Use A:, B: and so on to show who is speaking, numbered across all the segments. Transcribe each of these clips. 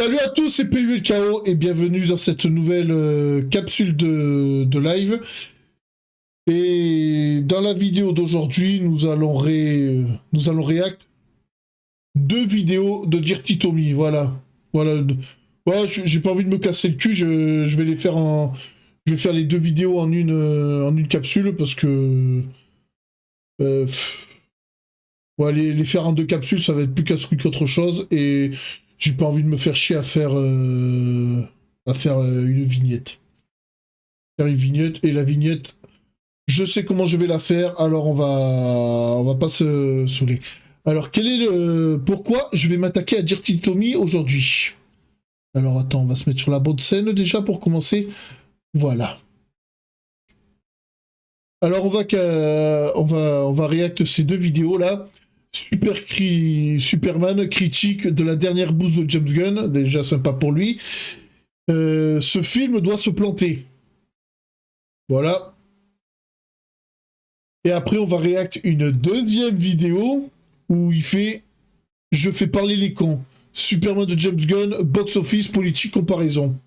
A: Salut à tous, c'est PULKO et bienvenue dans cette nouvelle capsule de live. Et dans la vidéo d'aujourd'hui, nous allons react deux vidéos de Dirty Tommy. Voilà. Ouais, j'ai pas envie de me casser le cul, je vais les faire je vais faire les deux vidéos en une capsule parce que. Ouais, les faire en deux capsules, ça va être plus casse-couille qu'autre chose et j'ai pas envie de me faire chier à faire une vignette. Faire une vignette et la vignette, je sais comment je vais la faire, alors on va pas se saouler. Alors pourquoi je vais m'attaquer à Dirty Tommy aujourd'hui? Alors attends, on va se mettre sur la bonne scène déjà pour commencer. Voilà. Alors on va react ces deux vidéos là. Superman critique de la dernière bouse de James Gunn, déjà sympa pour lui. Ce film doit se planter. Voilà. Et après, on va react une deuxième vidéo où il fait « Je fais parler les cons. Superman de James Gunn, box-office, politique, comparaison. »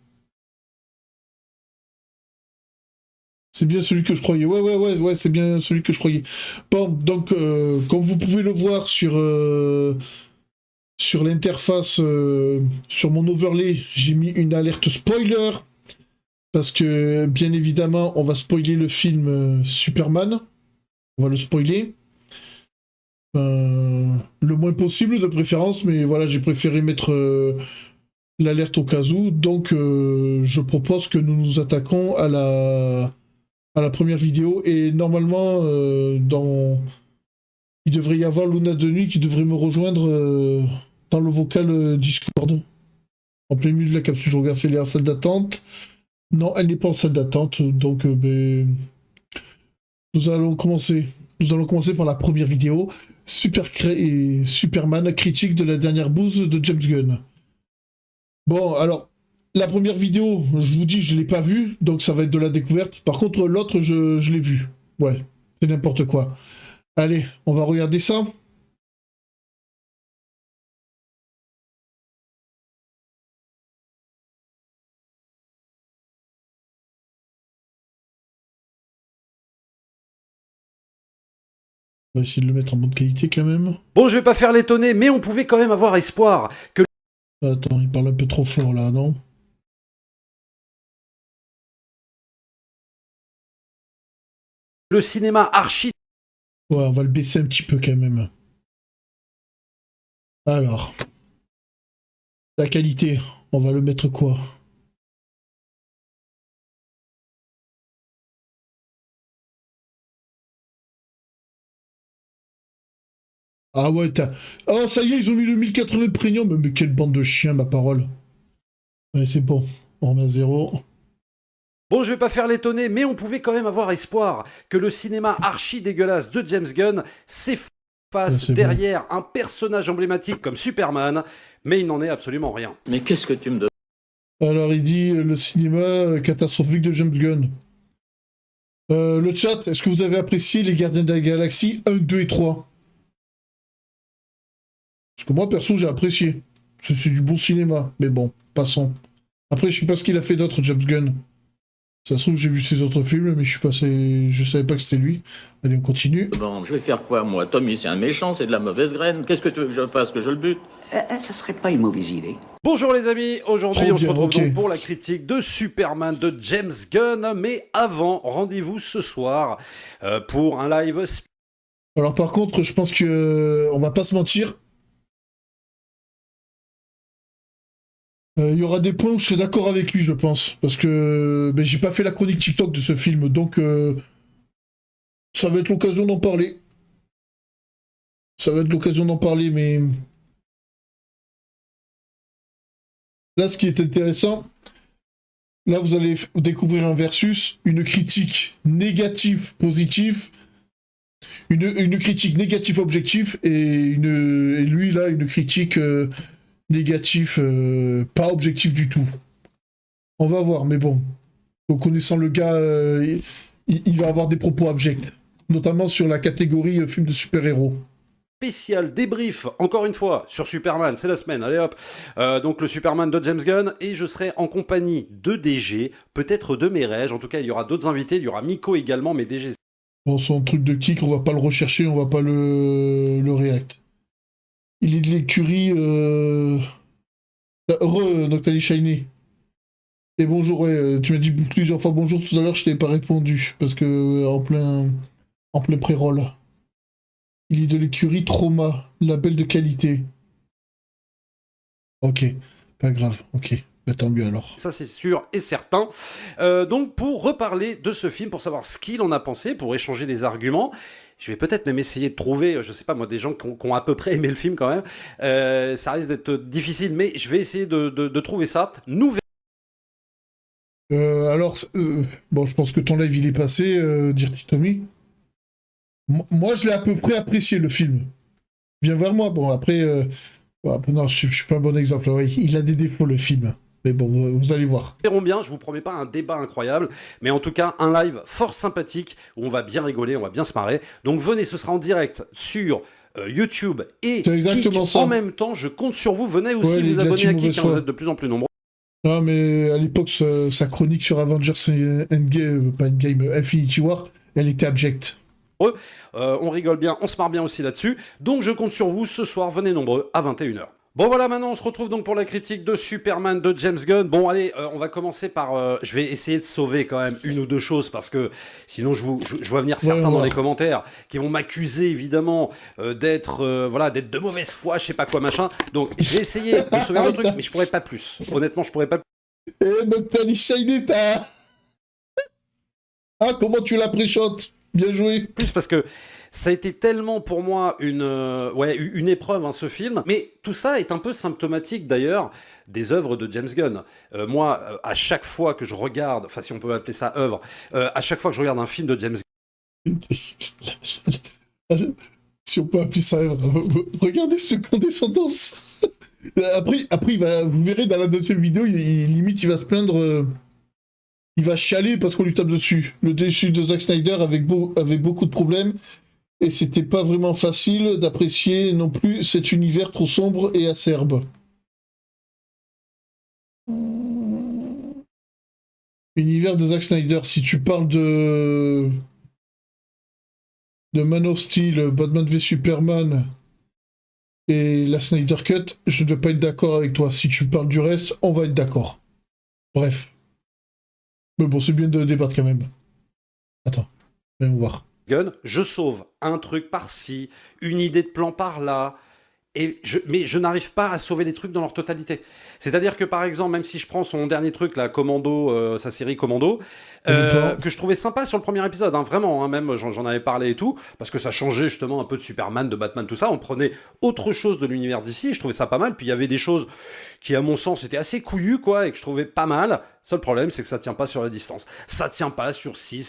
A: C'est bien celui que je croyais. Ouais, c'est bien celui que je croyais. Bon, donc, comme vous pouvez le voir sur l'interface, sur mon overlay, j'ai mis une alerte spoiler. Parce que, bien évidemment, on va spoiler le film Superman. On va le spoiler. Le moins possible, de préférence, mais voilà, j'ai préféré mettre l'alerte au cas où. Donc, je propose que nous nous attaquons à la première vidéo. Et normalement, il devrait y avoir Luna de nuit qui devrait me rejoindre dans le vocal Discord. En plein milieu de la capsule, je regarde si elle est en salle d'attente. Non, elle n'est pas en salle d'attente, donc nous allons commencer. Nous allons commencer par la première vidéo. Superman, critique de la dernière bouse de James Gunn. Bon, alors, la première vidéo, je vous dis, je ne l'ai pas vue, donc ça va être de la découverte. Par contre, l'autre, je l'ai vue. Ouais, c'est n'importe quoi. Allez, on va regarder ça. On va essayer de le mettre en bonne qualité quand même.
B: Bon, je vais pas faire l'étonner, mais on pouvait quand même avoir espoir que...
A: Attends, il parle un peu trop fort là, non?
B: Le cinéma archi...
A: Ouais, on va le baisser un petit peu quand même. Alors. La qualité, on va le mettre quoi? Ah ouais, oh, ça y est, ils ont mis le 1080 premium. Mais quelle bande de chiens, ma parole. Ouais, c'est bon. On remet à 0.
B: Bon, je vais pas faire l'étonner, mais on pouvait quand même avoir espoir que le cinéma archi dégueulasse de James Gunn s'efface derrière un personnage emblématique comme Superman, mais il n'en est absolument rien.
C: Mais qu'est-ce que tu me donnes?
A: Alors, il dit le cinéma catastrophique de James Gunn. Le chat, est-ce que vous avez apprécié Les Gardiens de la Galaxie 1, 2 et 3? Parce que moi, perso, j'ai apprécié. C'est du bon cinéma. Mais bon, passons. Après, je sais pas ce qu'il a fait d'autre, James Gunn. Ça se trouve, j'ai vu ses autres films, mais je savais pas que c'était lui. Allez, on continue.
C: Bon, je vais faire quoi, moi? Tommy, c'est un méchant, c'est de la mauvaise graine. Qu'est-ce que tu veux que je fasse, que je le bute?
D: Ça serait pas une mauvaise idée.
B: Bonjour les amis, aujourd'hui on se retrouve
A: okay.
B: donc pour la critique de Superman de James Gunn, mais avant, rendez-vous ce soir pour un live.
A: Alors par contre, je pense que on va pas se mentir. Il y aura des points où je serai d'accord avec lui, je pense. Parce que j'ai pas fait la chronique TikTok de ce film, donc ça va être l'occasion d'en parler. Ça va être l'occasion d'en parler, mais... Là, ce qui est intéressant, là, vous allez découvrir un versus, une critique négative, positive, une critique négative, objective, et lui, là, une critique... négatif, pas objectif du tout. On va voir, mais bon. En connaissant le gars, il va avoir des propos abjects. Notamment sur la catégorie film de super-héros.
B: spécial débrief, encore une fois, sur Superman, c'est la semaine, allez hop. Donc le Superman de James Gunn, et je serai en compagnie de DG, peut-être de Merege, en tout cas il y aura d'autres invités, il y aura Miko également, mais DG...
A: Bon, son truc de kick, on va pas le rechercher, on va pas le react. Il est de l'écurie... Noctali Shiny. Et bonjour, ouais, tu m'as dit plusieurs fois bonjour tout à l'heure, je t'ai pas répondu, parce que en plein pré-roll. Il est de l'écurie Trauma, label de qualité. Ok, pas grave, ok. Bah, tant mieux alors.
B: Ça c'est sûr et certain. Donc pour reparler de ce film, pour savoir ce qu'il en a pensé, pour échanger des arguments, je vais peut-être même essayer de trouver, je sais pas moi, des gens qui ont à peu près aimé le film quand même. Ça risque d'être difficile, mais je vais essayer de trouver ça. Nous
A: Bon, je pense que ton live il est passé, Dirty Tommy. Moi, je l'ai à peu près apprécié le film. Viens vers moi. Bon, après, non, je suis pas un bon exemple. Ouais, il a des défauts le film. Mais bon, vous allez voir.
B: verrons bien, je vous promets pas un débat incroyable, mais en tout cas un live fort sympathique où on va bien rigoler, on va bien se marrer. Donc venez, ce sera en direct sur YouTube et Kik en même temps. Je compte sur vous. Venez aussi vous abonner à Kik, vous êtes de plus en plus nombreux.
A: Non, mais à l'époque, sa chronique sur Avengers Endgame, pas Endgame, Infinity War, elle était abjecte.
B: On rigole bien, on se marre bien aussi là-dessus. Donc je compte sur vous ce soir, venez nombreux à 21h. Bon voilà, maintenant on se retrouve donc pour la critique de Superman de James Gunn. Bon allez, on va commencer par... je vais essayer de sauver quand même une ou deux choses parce que sinon je vois venir certains dans les commentaires qui vont m'accuser évidemment d'être de mauvaise foi, je sais pas quoi machin. Donc je vais essayer de sauver un truc, mais je pourrais pas plus. Honnêtement, je pourrais pas plus.
A: Eh, Noctali Shiny, t'as... Ah, comment tu la pré-shot? Bien joué.
B: Plus parce que ça a été tellement pour moi une épreuve, hein, ce film. Mais tout ça est un peu symptomatique d'ailleurs des œuvres de James Gunn. Moi, à chaque fois que je regarde, enfin si on peut appeler ça œuvre, à chaque fois que je regarde un film de James Gunn...
A: Si on peut appeler ça œuvre, regardez ce condescendance. Après vous verrez dans la deuxième vidéo, limite il va se plaindre... Il va chialer parce qu'on lui tape dessus. Le dessus de Zack Snyder avait beaucoup de problèmes et c'était pas vraiment facile d'apprécier non plus cet univers trop sombre et acerbe. Univers de Zack Snyder, si tu parles de Man of Steel, Batman v Superman et la Snyder Cut, je ne vais pas être d'accord avec toi. Si tu parles du reste, on va être d'accord. Bref. Mais bon, c'est bien de débattre quand même. Attends, voyons voir.
B: Gunn, je sauve un truc par-ci, une idée de plan par-là, mais je n'arrive pas à sauver les trucs dans leur totalité. C'est-à-dire que par exemple, même si je prends son dernier truc, là, Commando, sa série Commando, que je trouvais sympa sur le premier épisode, hein, vraiment, hein, même j'en avais parlé et tout, parce que ça changeait justement un peu de Superman, de Batman, tout ça, on prenait autre chose de l'univers d'ici, je trouvais ça pas mal, puis il y avait des choses qui, à mon sens, étaient assez couillues, quoi, et que je trouvais pas mal. Seul problème, c'est que ça tient pas sur la distance. Ça tient pas sur 6,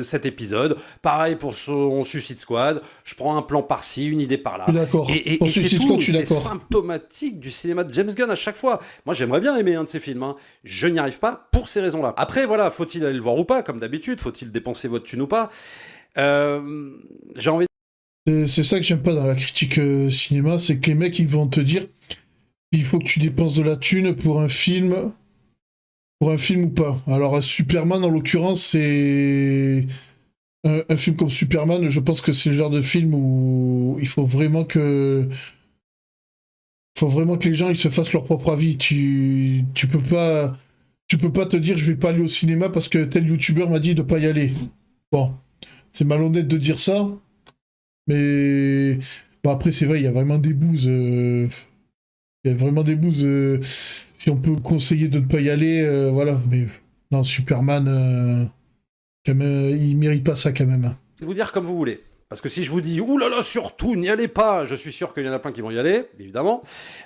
B: 7 épisodes. Pareil pour son Suicide Squad. Je prends un plan par-ci, une idée par-là.
A: D'accord.
B: Et c'est tout. C'est symptomatique du cinéma de James Gunn à chaque fois. Moi, j'aimerais bien aimer un de ses films. Hein. Je n'y arrive pas pour ces raisons-là. Après, voilà, faut-il aller le voir ou pas, comme d'habitude? Faut-il dépenser votre thune ou pas? J'ai envie
A: C'est ça que j'aime pas dans la critique cinéma, c'est que les mecs, ils vont te dire il faut que tu dépenses de la thune pour un film... Pour un film ou pas. Alors, Superman, en l'occurrence, c'est... Un film comme Superman, je pense que c'est le genre de film où il faut vraiment que... les gens ils se fassent leur propre avis. Tu peux pas te dire je vais pas aller au cinéma parce que tel youtubeur m'a dit de pas y aller. Bon, c'est malhonnête de dire ça, mais bon, après c'est vrai, il y a vraiment des bouses. Si on peut conseiller de ne pas y aller, voilà. Mais non, Superman, quand même, il mérite pas ça quand même.
B: vous dire comme vous voulez. Parce que si je vous dis, oulala, surtout, n'y allez pas, je suis sûr qu'il y en a plein qui vont y aller, évidemment.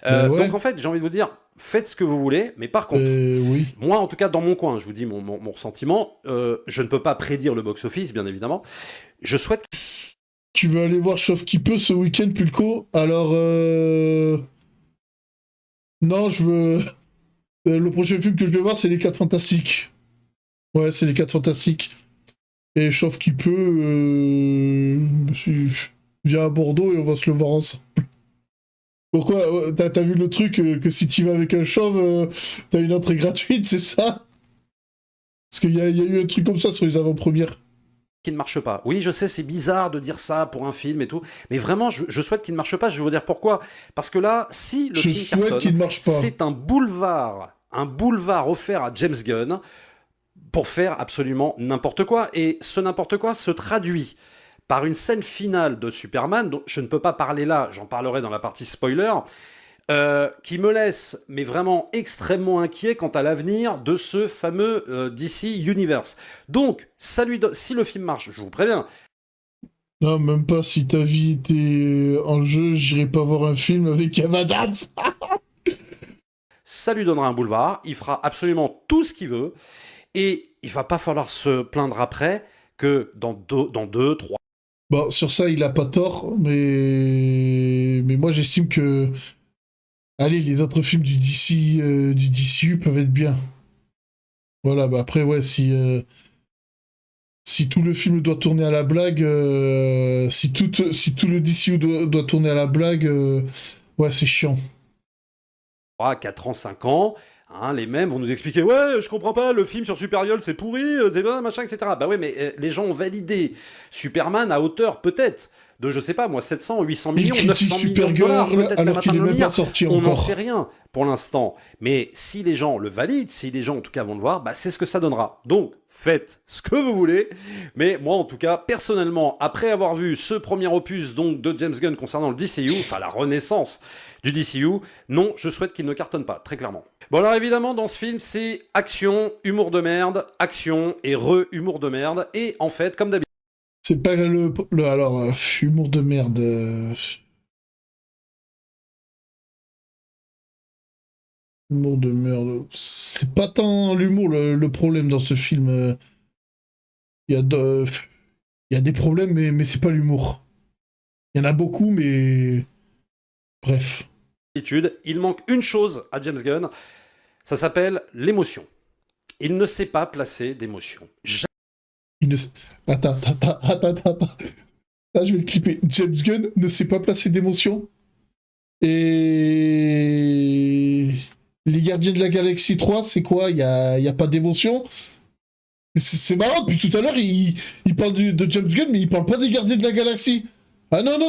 A: Ouais.
B: Donc en fait, j'ai envie de vous dire, faites ce que vous voulez, mais par contre,
A: oui.
B: moi, en tout cas, dans mon coin, je vous dis mon ressentiment, je ne peux pas prédire le box-office, bien évidemment. Je souhaite...
A: Tu veux aller voir Chauffe qui peut ce week-end, Pulco? Alors, non, je veux... le prochain film que je vais voir, c'est Les 4 Fantastiques. Ouais, c'est Les 4 Fantastiques. Et Chauffe qui peut... Viens à Bordeaux et on va se le voir ensemble. Pourquoi? T'as vu le truc que si tu vas avec un chauve, t'as une entrée gratuite, c'est ça? Parce qu'il y a eu un truc comme ça sur les avant-premières.
B: Qui ne marche pas. Oui, je sais, c'est bizarre de dire ça pour un film et tout, mais vraiment, je souhaite qu'il ne marche pas. Je vais vous dire pourquoi. Parce que là, si le
A: Je
B: film
A: souhaite
B: cartonne,
A: qu'il ne marche pas.
B: c'est un boulevard offert à James Gunn pour faire absolument n'importe quoi. Et ce n'importe quoi se traduit par une scène finale de Superman, dont je ne peux pas parler là, j'en parlerai dans la partie spoiler, qui me laisse, mais vraiment extrêmement inquiet quant à l'avenir de ce fameux DC Universe. Donc, si le film marche, je vous préviens.
A: Non, même pas si ta vie était en jeu, j'irais pas voir un film avec Kev Adams.
B: Ça lui donnera un boulevard, il fera absolument tout ce qu'il veut, et il va pas falloir se plaindre après que dans deux, trois...
A: Bon, sur ça, il a pas tort, mais moi j'estime que... Allez, les autres films du DCU peuvent être bien. Voilà, bah après, ouais, si tout le film doit tourner à la blague, si tout le DCU doit tourner à la blague, ouais, c'est chiant.
B: 3, 4 ans, 5 ans, hein, les mêmes vont nous expliquer « Ouais, je comprends pas, le film sur Supergirl, c'est pourri, c'est bien, machin, etc. » Bah ouais, mais les gens ont validé Superman à hauteur, peut-être, de, je sais pas, moi, 700, 800 millions, 900 millions de dollars, peut-être même
A: alors qu'il est même pas sorti
B: on n'en
A: encore.
B: sait rien pour l'instant. Mais si les gens le valident, si les gens, en tout cas, vont le voir, bah c'est ce que ça donnera. Donc, faites ce que vous voulez. Mais moi, en tout cas, personnellement, après avoir vu ce premier opus donc de James Gunn concernant le DCU, enfin la renaissance du DCU, non, je souhaite qu'il ne cartonne pas, très clairement. Bon alors évidemment, dans ce film, c'est action, humour de merde, action et humour de merde. Et en fait, comme d'habitude...
A: C'est pas alors, humour de merde... Humour de merde... C'est pas tant l'humour le problème dans ce film. Il y a des problèmes, mais c'est pas l'humour. Il y en a beaucoup, mais... Bref.
B: Il manque une chose à James Gunn, ça s'appelle l'émotion. Il ne sait pas placer d'émotion.
A: Attends. Là, je vais le clipper. James Gunn ne sait pas placer d'émotion. Et... Les Gardiens de la Galaxie 3, c'est quoi? Il y a pas d'émotion? C'est marrant, depuis tout à l'heure, il parle de James Gunn, mais il parle pas des Gardiens de la Galaxie. Ah non,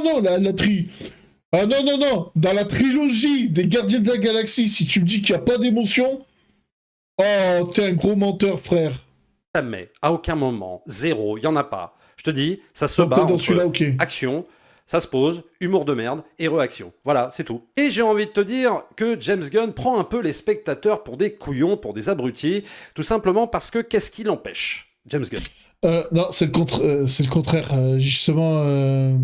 A: Ah non, dans la trilogie des Gardiens de la Galaxie, si tu me dis qu'il n'y a pas d'émotion, oh, t'es un gros menteur, frère.
B: Jamais, à aucun moment, zéro, il n'y en a pas. Je te dis, ça se
A: Donc,
B: bat
A: dans
B: entre
A: celui-là, ok.
B: action, ça se pose, humour de merde et réaction. Voilà, c'est tout. Et j'ai envie de te dire que James Gunn prend un peu les spectateurs pour des couillons, pour des abrutis, tout simplement parce que qu'est-ce qui l'empêche, James Gunn?
A: Non, c'est le contraire. Justement,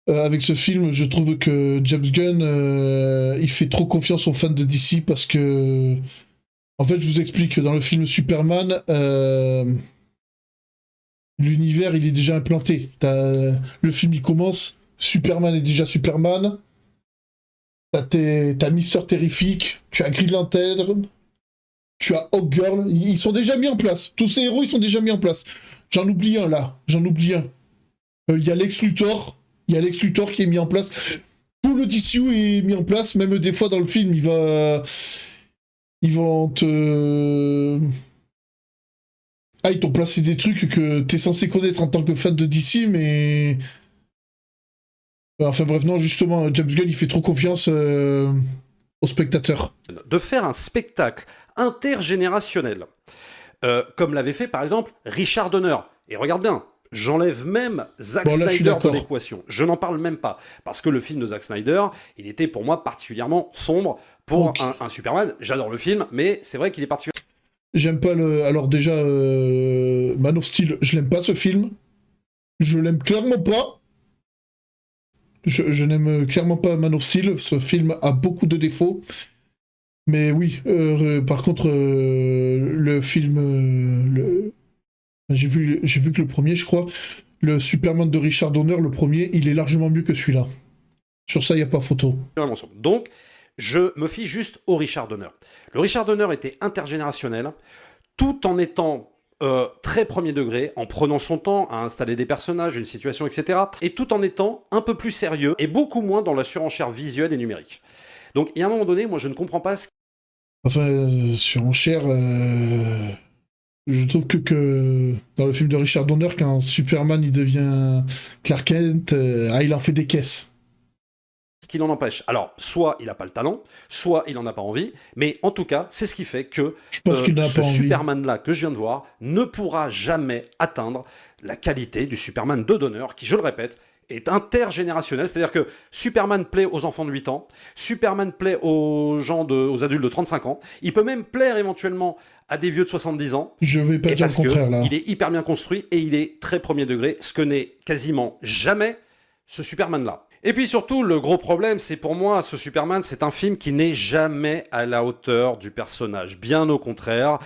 A: avec ce film, je trouve que James Gunn, il fait trop confiance aux fans de DC parce que... En fait, je vous explique, dans le film Superman, l'univers, il est déjà implanté. Le film, il commence, Superman est déjà Superman, t'as Mister Terrific, tu as Green Lantern, tu as Hawkgirl, ils sont déjà mis en place. Tous ces héros, ils sont déjà mis en place. J'en oublie un, là. Il y a Lex Luthor qui est mis en place. Tout le DCU est mis en place, même des fois dans le film, ils vont te... Ah, ils t'ont placé des trucs que t'es censé connaître en tant que fan de DC, mais... Enfin bref, non, justement, James Gunn, il fait trop confiance aux spectateurs.
B: De faire un spectacle intergénérationnel, comme l'avait fait par exemple Richard Donner. Et regarde bien, j'enlève même Zack Snyder de l'équation. Je n'en parle même pas. Parce que le film de Zack Snyder, il était pour moi particulièrement sombre pour un Superman. J'adore le film, mais c'est vrai qu'il est particulièrement...
A: J'aime pas Alors déjà, Man of Steel, je l'aime pas ce film. Je l'aime clairement pas. Je n'aime clairement pas Man of Steel. Ce film a beaucoup de défauts. Mais oui, par contre, le film... J'ai vu que le premier, je crois, le Superman de Richard Donner, le premier, il est largement mieux que celui-là. Sur ça, il n'y a pas photo.
B: Donc, je me fie juste au Richard Donner. Le Richard Donner était intergénérationnel, tout en étant très premier degré, en prenant son temps à installer des personnages, une situation, etc. Et tout en étant un peu plus sérieux et beaucoup moins dans la surenchère visuelle et numérique. Donc, il y a un moment donné, moi, je ne comprends pas ce...
A: Enfin, surenchère... Je trouve que dans le film de Richard Donner, quand Superman il devient Clark Kent, il en fait des caisses.
B: qui l'en empêche. Alors, soit il n'a pas le talent, soit il n'en a pas envie, mais en tout cas, c'est ce qui fait que
A: Je pense qu'il n'a
B: ce
A: pas envie.
B: Superman-là que je viens de voir ne pourra jamais atteindre la qualité du Superman de Donner, qui, je le répète, est intergénérationnel, c'est-à-dire que Superman plaît aux enfants de 8 ans, Superman plaît aux adultes de 35 ans, il peut même plaire éventuellement à des vieux de 70 ans,
A: Je vais pas
B: et
A: dire le
B: parce que
A: contraire, là.
B: il est hyper bien construit et il est très premier degré, ce que n'est quasiment jamais ce Superman-là. Et puis surtout, le gros problème, c'est pour moi, ce Superman, c'est un film qui n'est jamais à la hauteur du personnage. Bien au contraire.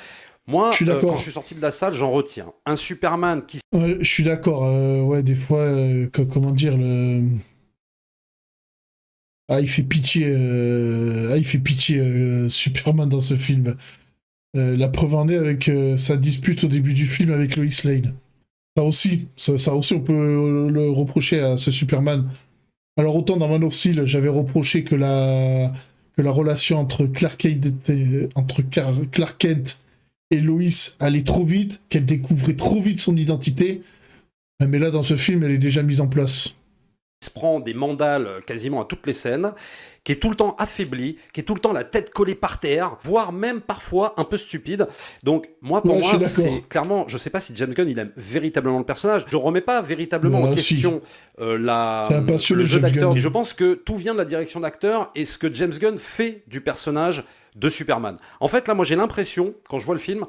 B: Moi,
A: Je suis d'accord.
B: quand je suis sorti de la salle, j'en retiens. Un Superman qui...
A: Ouais, je suis d'accord. Ouais, des fois, comment dire, il fait pitié. Il fait pitié, Superman dans ce film. La preuve en est avec sa dispute au début du film avec Lois Lane. Ça aussi, on peut le reprocher à ce Superman. Alors autant dans Man of Steel, j'avais reproché que la relation entre Clark Kent et Lois allait trop vite, qu'elle découvrait trop vite son identité. Mais là, dans ce film, elle est déjà mise en place.
B: se prend des mandales quasiment à toutes les scènes, qui est tout le temps affaibli, qui est tout le temps la tête collée par terre, voire même parfois un peu stupide. Donc moi, pour moi, c'est clairement, je sais pas si James Gunn il aime véritablement le personnage. Je remets pas véritablement en question le jeu d'acteur. Et je pense que tout vient de la direction d'acteur et ce que James Gunn fait du personnage de Superman. En fait, là, moi, j'ai l'impression, quand je vois le film,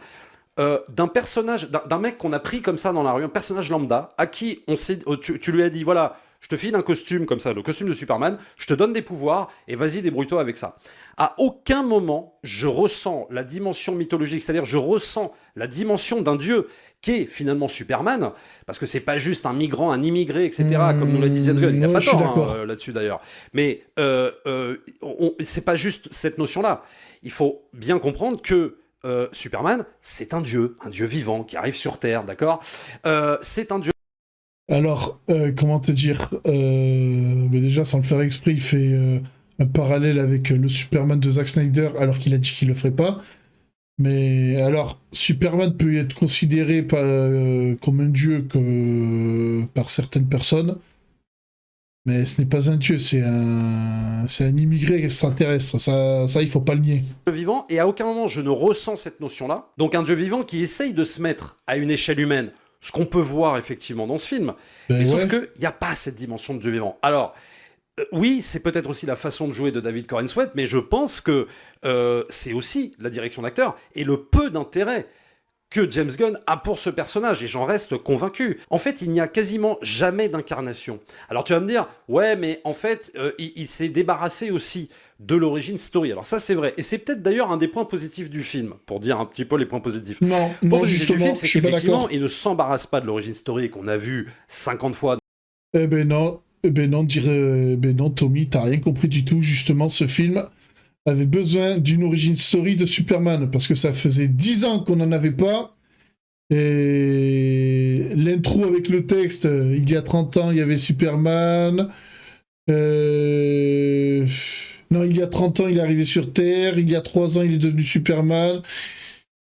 B: d'un personnage, d'un mec qu'on a pris comme ça dans la rue, un personnage lambda, à qui on sait, tu lui as dit, voilà, je te file un costume comme ça, le costume de Superman, je te donne des pouvoirs, et vas-y, débrouille-toi avec ça. À aucun moment, je ressens la dimension mythologique, c'est-à-dire je ressens la dimension d'un dieu, qui est finalement Superman, parce que c'est pas juste un migrant, un immigré, etc., comme nous l'a dit James Gunn, il n'a pas tort là-dessus d'ailleurs. Mais c'est pas juste cette notion-là. Il faut bien comprendre que Superman, c'est un dieu vivant qui arrive sur Terre, d'accord ? C'est un dieu.
A: Alors, comment te dire mais déjà, sans le faire exprès, il fait un parallèle avec le Superman de Zack Snyder, alors qu'il a dit qu'il le ferait pas. Mais alors, Superman peut être considéré comme un dieu par certaines personnes, mais ce n'est pas un dieu, c'est un immigré extraterrestre. Ça, il faut pas le nier.
B: Dieu vivant, et à aucun moment je ne ressens cette notion-là. Donc un dieu vivant qui essaye de se mettre à une échelle humaine, ce qu'on peut voir effectivement dans ce film. Sauf qu'il n'y a pas cette dimension de dieu vivant. Alors, oui, c'est peut-être aussi la façon de jouer de David Corenswet, mais je pense que c'est aussi la direction d'acteur et le peu d'intérêt que James Gunn a pour ce personnage, et j'en reste convaincu. En fait, il n'y a quasiment jamais d'incarnation. Alors tu vas me dire, ouais, mais en fait, il s'est débarrassé aussi de l'origin story. Alors ça, c'est vrai. Et c'est peut-être d'ailleurs un des points positifs du film, pour dire un petit peu les points positifs.
A: Non, justement,
B: du film, c'est
A: je suis pas
B: qu'effectivement,
A: d'accord.
B: il ne s'embarrasse pas de l'origin story qu'on a vu 50 fois.
A: Eh ben non, Tommy, t'as rien compris du tout. Justement, ce film avait besoin d'une origin story de Superman, parce que ça faisait 10 ans qu'on n'en avait pas, et l'intro avec le texte, il y a 30 ans, il y avait Superman, non, il y a 30 ans, il est arrivé sur Terre, il y a 3 ans, il est devenu Superman,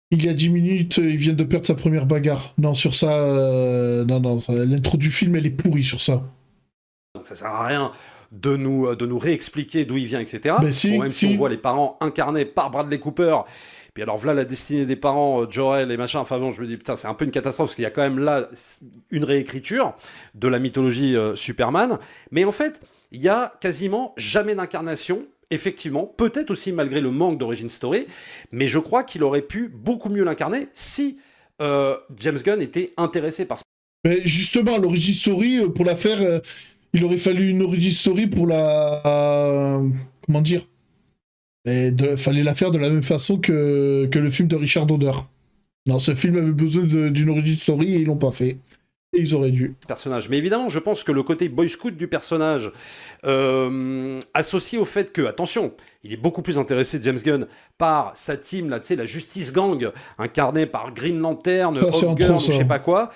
A: il y a 10 minutes, il vient de perdre sa première bagarre. Non, sur ça, l'intro du film, elle est pourrie sur ça.
B: Donc ça sert à rien de nous réexpliquer d'où il vient, etc. Même si on voit les parents incarnés par Bradley Cooper. Puis alors voilà la destinée des parents, Jor-El et machin. Enfin bon, je me dis, putain, c'est un peu une catastrophe parce qu'il y a quand même là une réécriture de la mythologie Superman. Mais en fait, il y a quasiment jamais d'incarnation. Effectivement, peut-être aussi malgré le manque d'origin story, mais je crois qu'il aurait pu beaucoup mieux l'incarner si James Gunn était intéressé par ça.
A: Mais justement, l'origin story, pour la faire, il aurait fallu une origin story pour comment dire, fallait la faire de la même façon que le film de Richard Donner. Non, ce film avait besoin d'une origin story et ils l'ont pas fait. Et ils auraient dû.
B: Personnage. Mais évidemment, je pense que le côté boy scout du personnage, associé au fait que, attention, il est beaucoup plus intéressé, James Gunn, par sa team, là, tu sais, la Justice Gang, incarnée par Green Lantern, Hawkgirl, ou je sais pas quoi,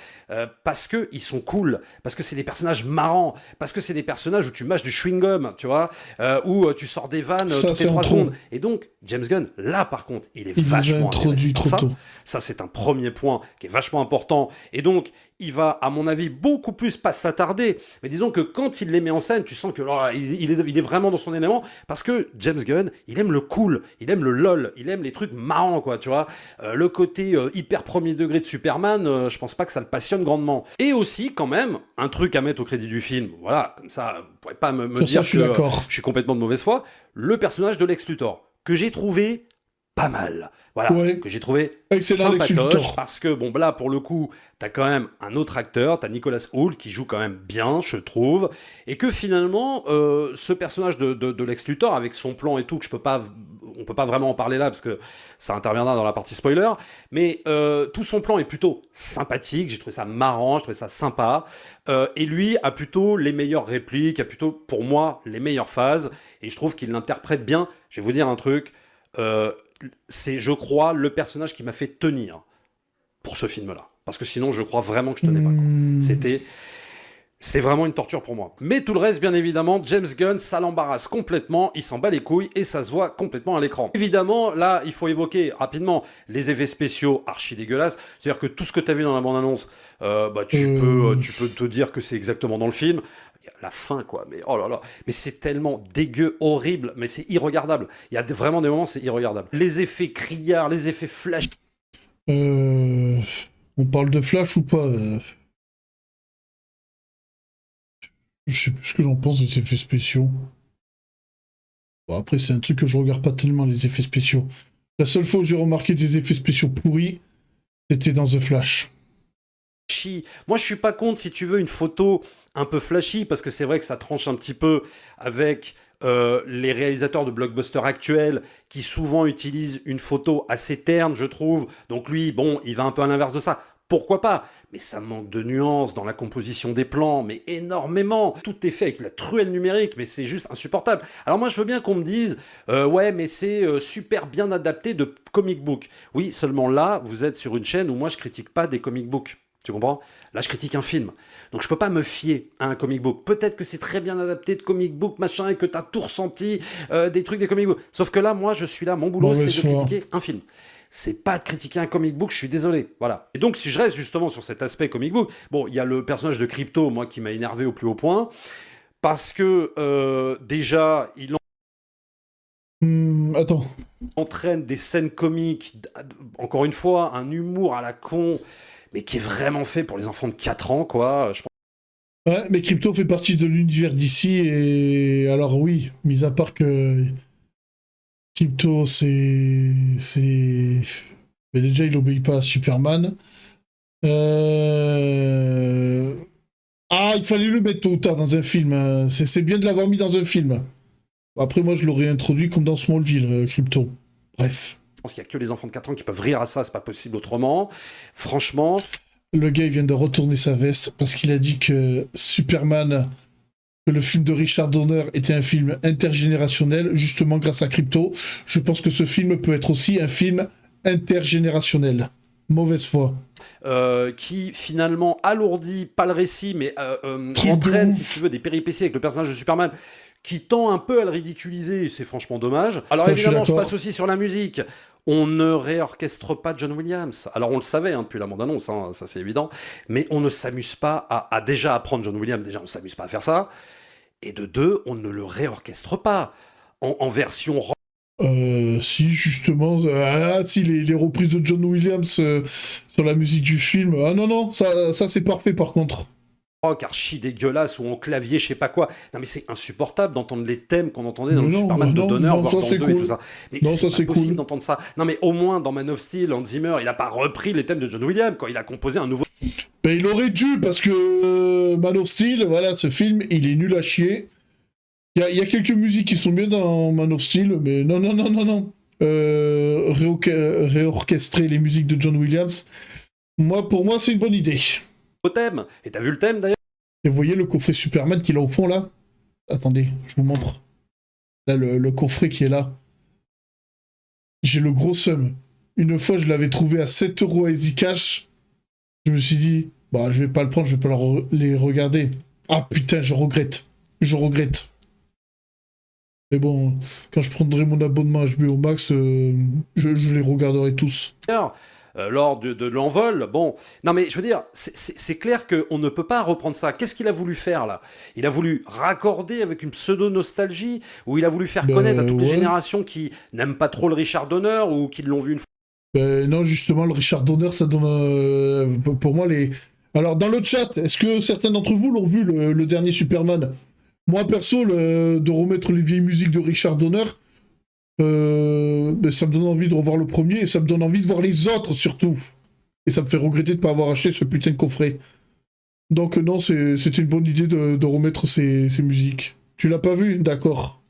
B: parce que ils sont cool, parce que c'est des personnages marrants, parce que c'est des personnages où tu mâches du chewing-gum, tu vois, où tu sors des vannes toutes les 3 secondes. Et donc, James Gunn, là, par contre, il est vachement
A: introduit trop tôt.
B: Ça, c'est un premier point qui est vachement important. Et donc, il va, à mon avis, beaucoup plus pas s'attarder. Mais disons que quand il les met en scène, tu sens que il est vraiment dans son élément. Parce que James Gunn, il aime le cool, il aime le lol, il aime les trucs marrants, quoi, tu vois. Le côté hyper premier degré de Superman, je pense pas que ça le passionne grandement. Et aussi, quand même, un truc à mettre au crédit du film, voilà, comme ça, vous pourrez pas me dire que je suis complètement de mauvaise foi, le personnage de Lex Luthor, que j'ai trouvé pas mal. Voilà, que j'ai trouvé sympatoche, parce que, bon, là, pour le coup, t'as quand même un autre acteur, t'as Nicholas Hoult, qui joue quand même bien, je trouve, et que finalement, ce personnage de Lex Luthor, avec son plan et tout, que on peut pas vraiment en parler là, parce que ça interviendra dans la partie spoiler, mais tout son plan est plutôt sympathique, j'ai trouvé ça marrant, j'ai trouvé ça sympa, et lui a plutôt les meilleures répliques, a plutôt, pour moi, les meilleures phases, et je trouve qu'il l'interprète bien. Je vais vous dire un truc, c'est, je crois, le personnage qui m'a fait tenir pour ce film-là. Parce que sinon, je crois vraiment que je tenais pas, quoi. C'était vraiment une torture pour moi. Mais tout le reste, bien évidemment, James Gunn, ça l'embarrasse complètement, il s'en bat les couilles et ça se voit complètement à l'écran. Évidemment, là, il faut évoquer rapidement les effets spéciaux archi dégueulasses. C'est-à-dire que tout ce que tu as vu dans la bande-annonce, tu peux te dire que c'est exactement dans le film. La fin, quoi, mais oh là là, mais c'est tellement dégueu, horrible, mais c'est irregardable. Il y a vraiment des moments, c'est irregardable. Les effets criards, les effets flash.
A: On parle de Flash ou pas Je sais plus ce que j'en pense des effets spéciaux. Bon, après, c'est un truc que je regarde pas tellement, les effets spéciaux. La seule fois où j'ai remarqué des effets spéciaux pourris, c'était dans The Flash.
B: Moi, je suis pas contre, si tu veux, une photo un peu flashy, parce que c'est vrai que ça tranche un petit peu avec les réalisateurs de blockbusters actuels, qui souvent utilisent une photo assez terne, je trouve. Donc lui, bon, il va un peu à l'inverse de ça. Pourquoi pas? Mais ça manque de nuances dans la composition des plans, mais énormément. Tout est fait avec la truelle numérique, mais c'est juste insupportable. Alors moi, je veux bien qu'on me dise, ouais, mais c'est super bien adapté de comic book. Oui, seulement là, vous êtes sur une chaîne où moi, je critique pas des comic books. Tu comprends? Là, je critique un film. Donc, je peux pas me fier à un comic book. Peut-être que c'est très bien adapté de comic book, machin, et que t'as tout ressenti des trucs des comic books. Sauf que là, moi, je suis là, mon boulot, c'est de critiquer un film. C'est pas de critiquer un comic book, je suis désolé. Voilà. Et donc, si je reste justement sur cet aspect comic book, bon, il y a le personnage de Crypto, moi, qui m'a énervé au plus haut point. Parce que, déjà, il entraîne des scènes comiques, encore une fois, un humour à la con, mais qui est vraiment fait pour les enfants de 4 ans, quoi.
A: Ouais, mais Crypto fait partie de l'univers d'ici, et alors oui, mis à part que Crypto, mais déjà, il obéit pas à Superman. Ah, il fallait le mettre tôt ou tard dans un film. C'est bien de l'avoir mis dans un film. Après, moi, je l'aurais introduit comme dans Smallville, Crypto. Bref.
B: Je pense qu'il n'y a que les enfants de 4 ans qui peuvent rire à ça, c'est pas possible autrement. Franchement...
A: Le gars, il vient de retourner sa veste parce qu'il a dit que Superman, que le film de Richard Donner était un film intergénérationnel, justement grâce à Crypto. Je pense que ce film peut être aussi un film intergénérationnel. Mauvaise foi.
B: Qui finalement alourdit, pas le récit, mais entraîne, si tu veux, des péripéties avec le personnage de Superman, qui tend un peu à le ridiculiser, c'est franchement dommage. Alors évidemment, je passe aussi sur la musique. On ne réorchestre pas John Williams. Alors on le savait depuis la bande-annonce, hein, ça c'est évident, mais on ne s'amuse pas à déjà apprendre John Williams, déjà on s'amuse pas à faire ça, et de deux, on ne le réorchestre pas en version rock.
A: Si, justement, si, les reprises de John Williams sur la musique du film, ah non, ça c'est parfait par contre.
B: Archi dégueulasse ou en clavier, je sais pas quoi. Non mais c'est insupportable d'entendre les thèmes qu'on entendait dans le Superman de Donner, voire dans 2 et tout ça. Mais c'est pas possible d'entendre ça. Non mais au moins dans Man of Steel, Hans Zimmer, il a pas repris les thèmes de John Williams quand il a composé un nouveau...
A: Ben il aurait dû, parce que Man of Steel, voilà, ce film, il est nul à chier. Il y a quelques musiques qui sont bien dans Man of Steel, mais non. Réorchestrer les musiques de John Williams, pour moi, c'est une bonne idée.
B: Au thème. Et t'as vu le thème d'ailleurs?
A: Et vous voyez le coffret Superman qu'il a au fond là? Attendez, je vous montre. Là, le coffret qui est là. J'ai le gros seum. Une fois, je l'avais trouvé à 7 € à Easy Cash. Je me suis dit, bah, je vais pas le prendre, je vais pas les regarder. Ah putain, je regrette. Je regrette. Mais bon, quand je prendrai mon abonnement HBO Max, je les regarderai tous.
B: Lors de l'envol, bon, non mais je veux dire, c'est clair qu'on ne peut pas reprendre ça. Qu'est-ce qu'il a voulu faire là? Il a voulu raccorder avec une pseudo-nostalgie, ou il a voulu faire connaître à toutes les générations qui n'aiment pas trop le Richard Donner, ou qui l'ont vu une fois.
A: Non, justement, le Richard Donner, ça donne, pour moi, les... Alors, dans le chat, est-ce que certains d'entre vous l'ont vu, le dernier Superman? Moi, perso, de remettre les vieilles musiques de Richard Donner, ben, ça me donne envie de revoir le premier, et ça me donne envie de voir les autres, surtout. Et ça me fait regretter de ne pas avoir acheté ce putain de coffret. Donc non, c'était une bonne idée de remettre ces musiques. Tu l'as pas vu? D'accord.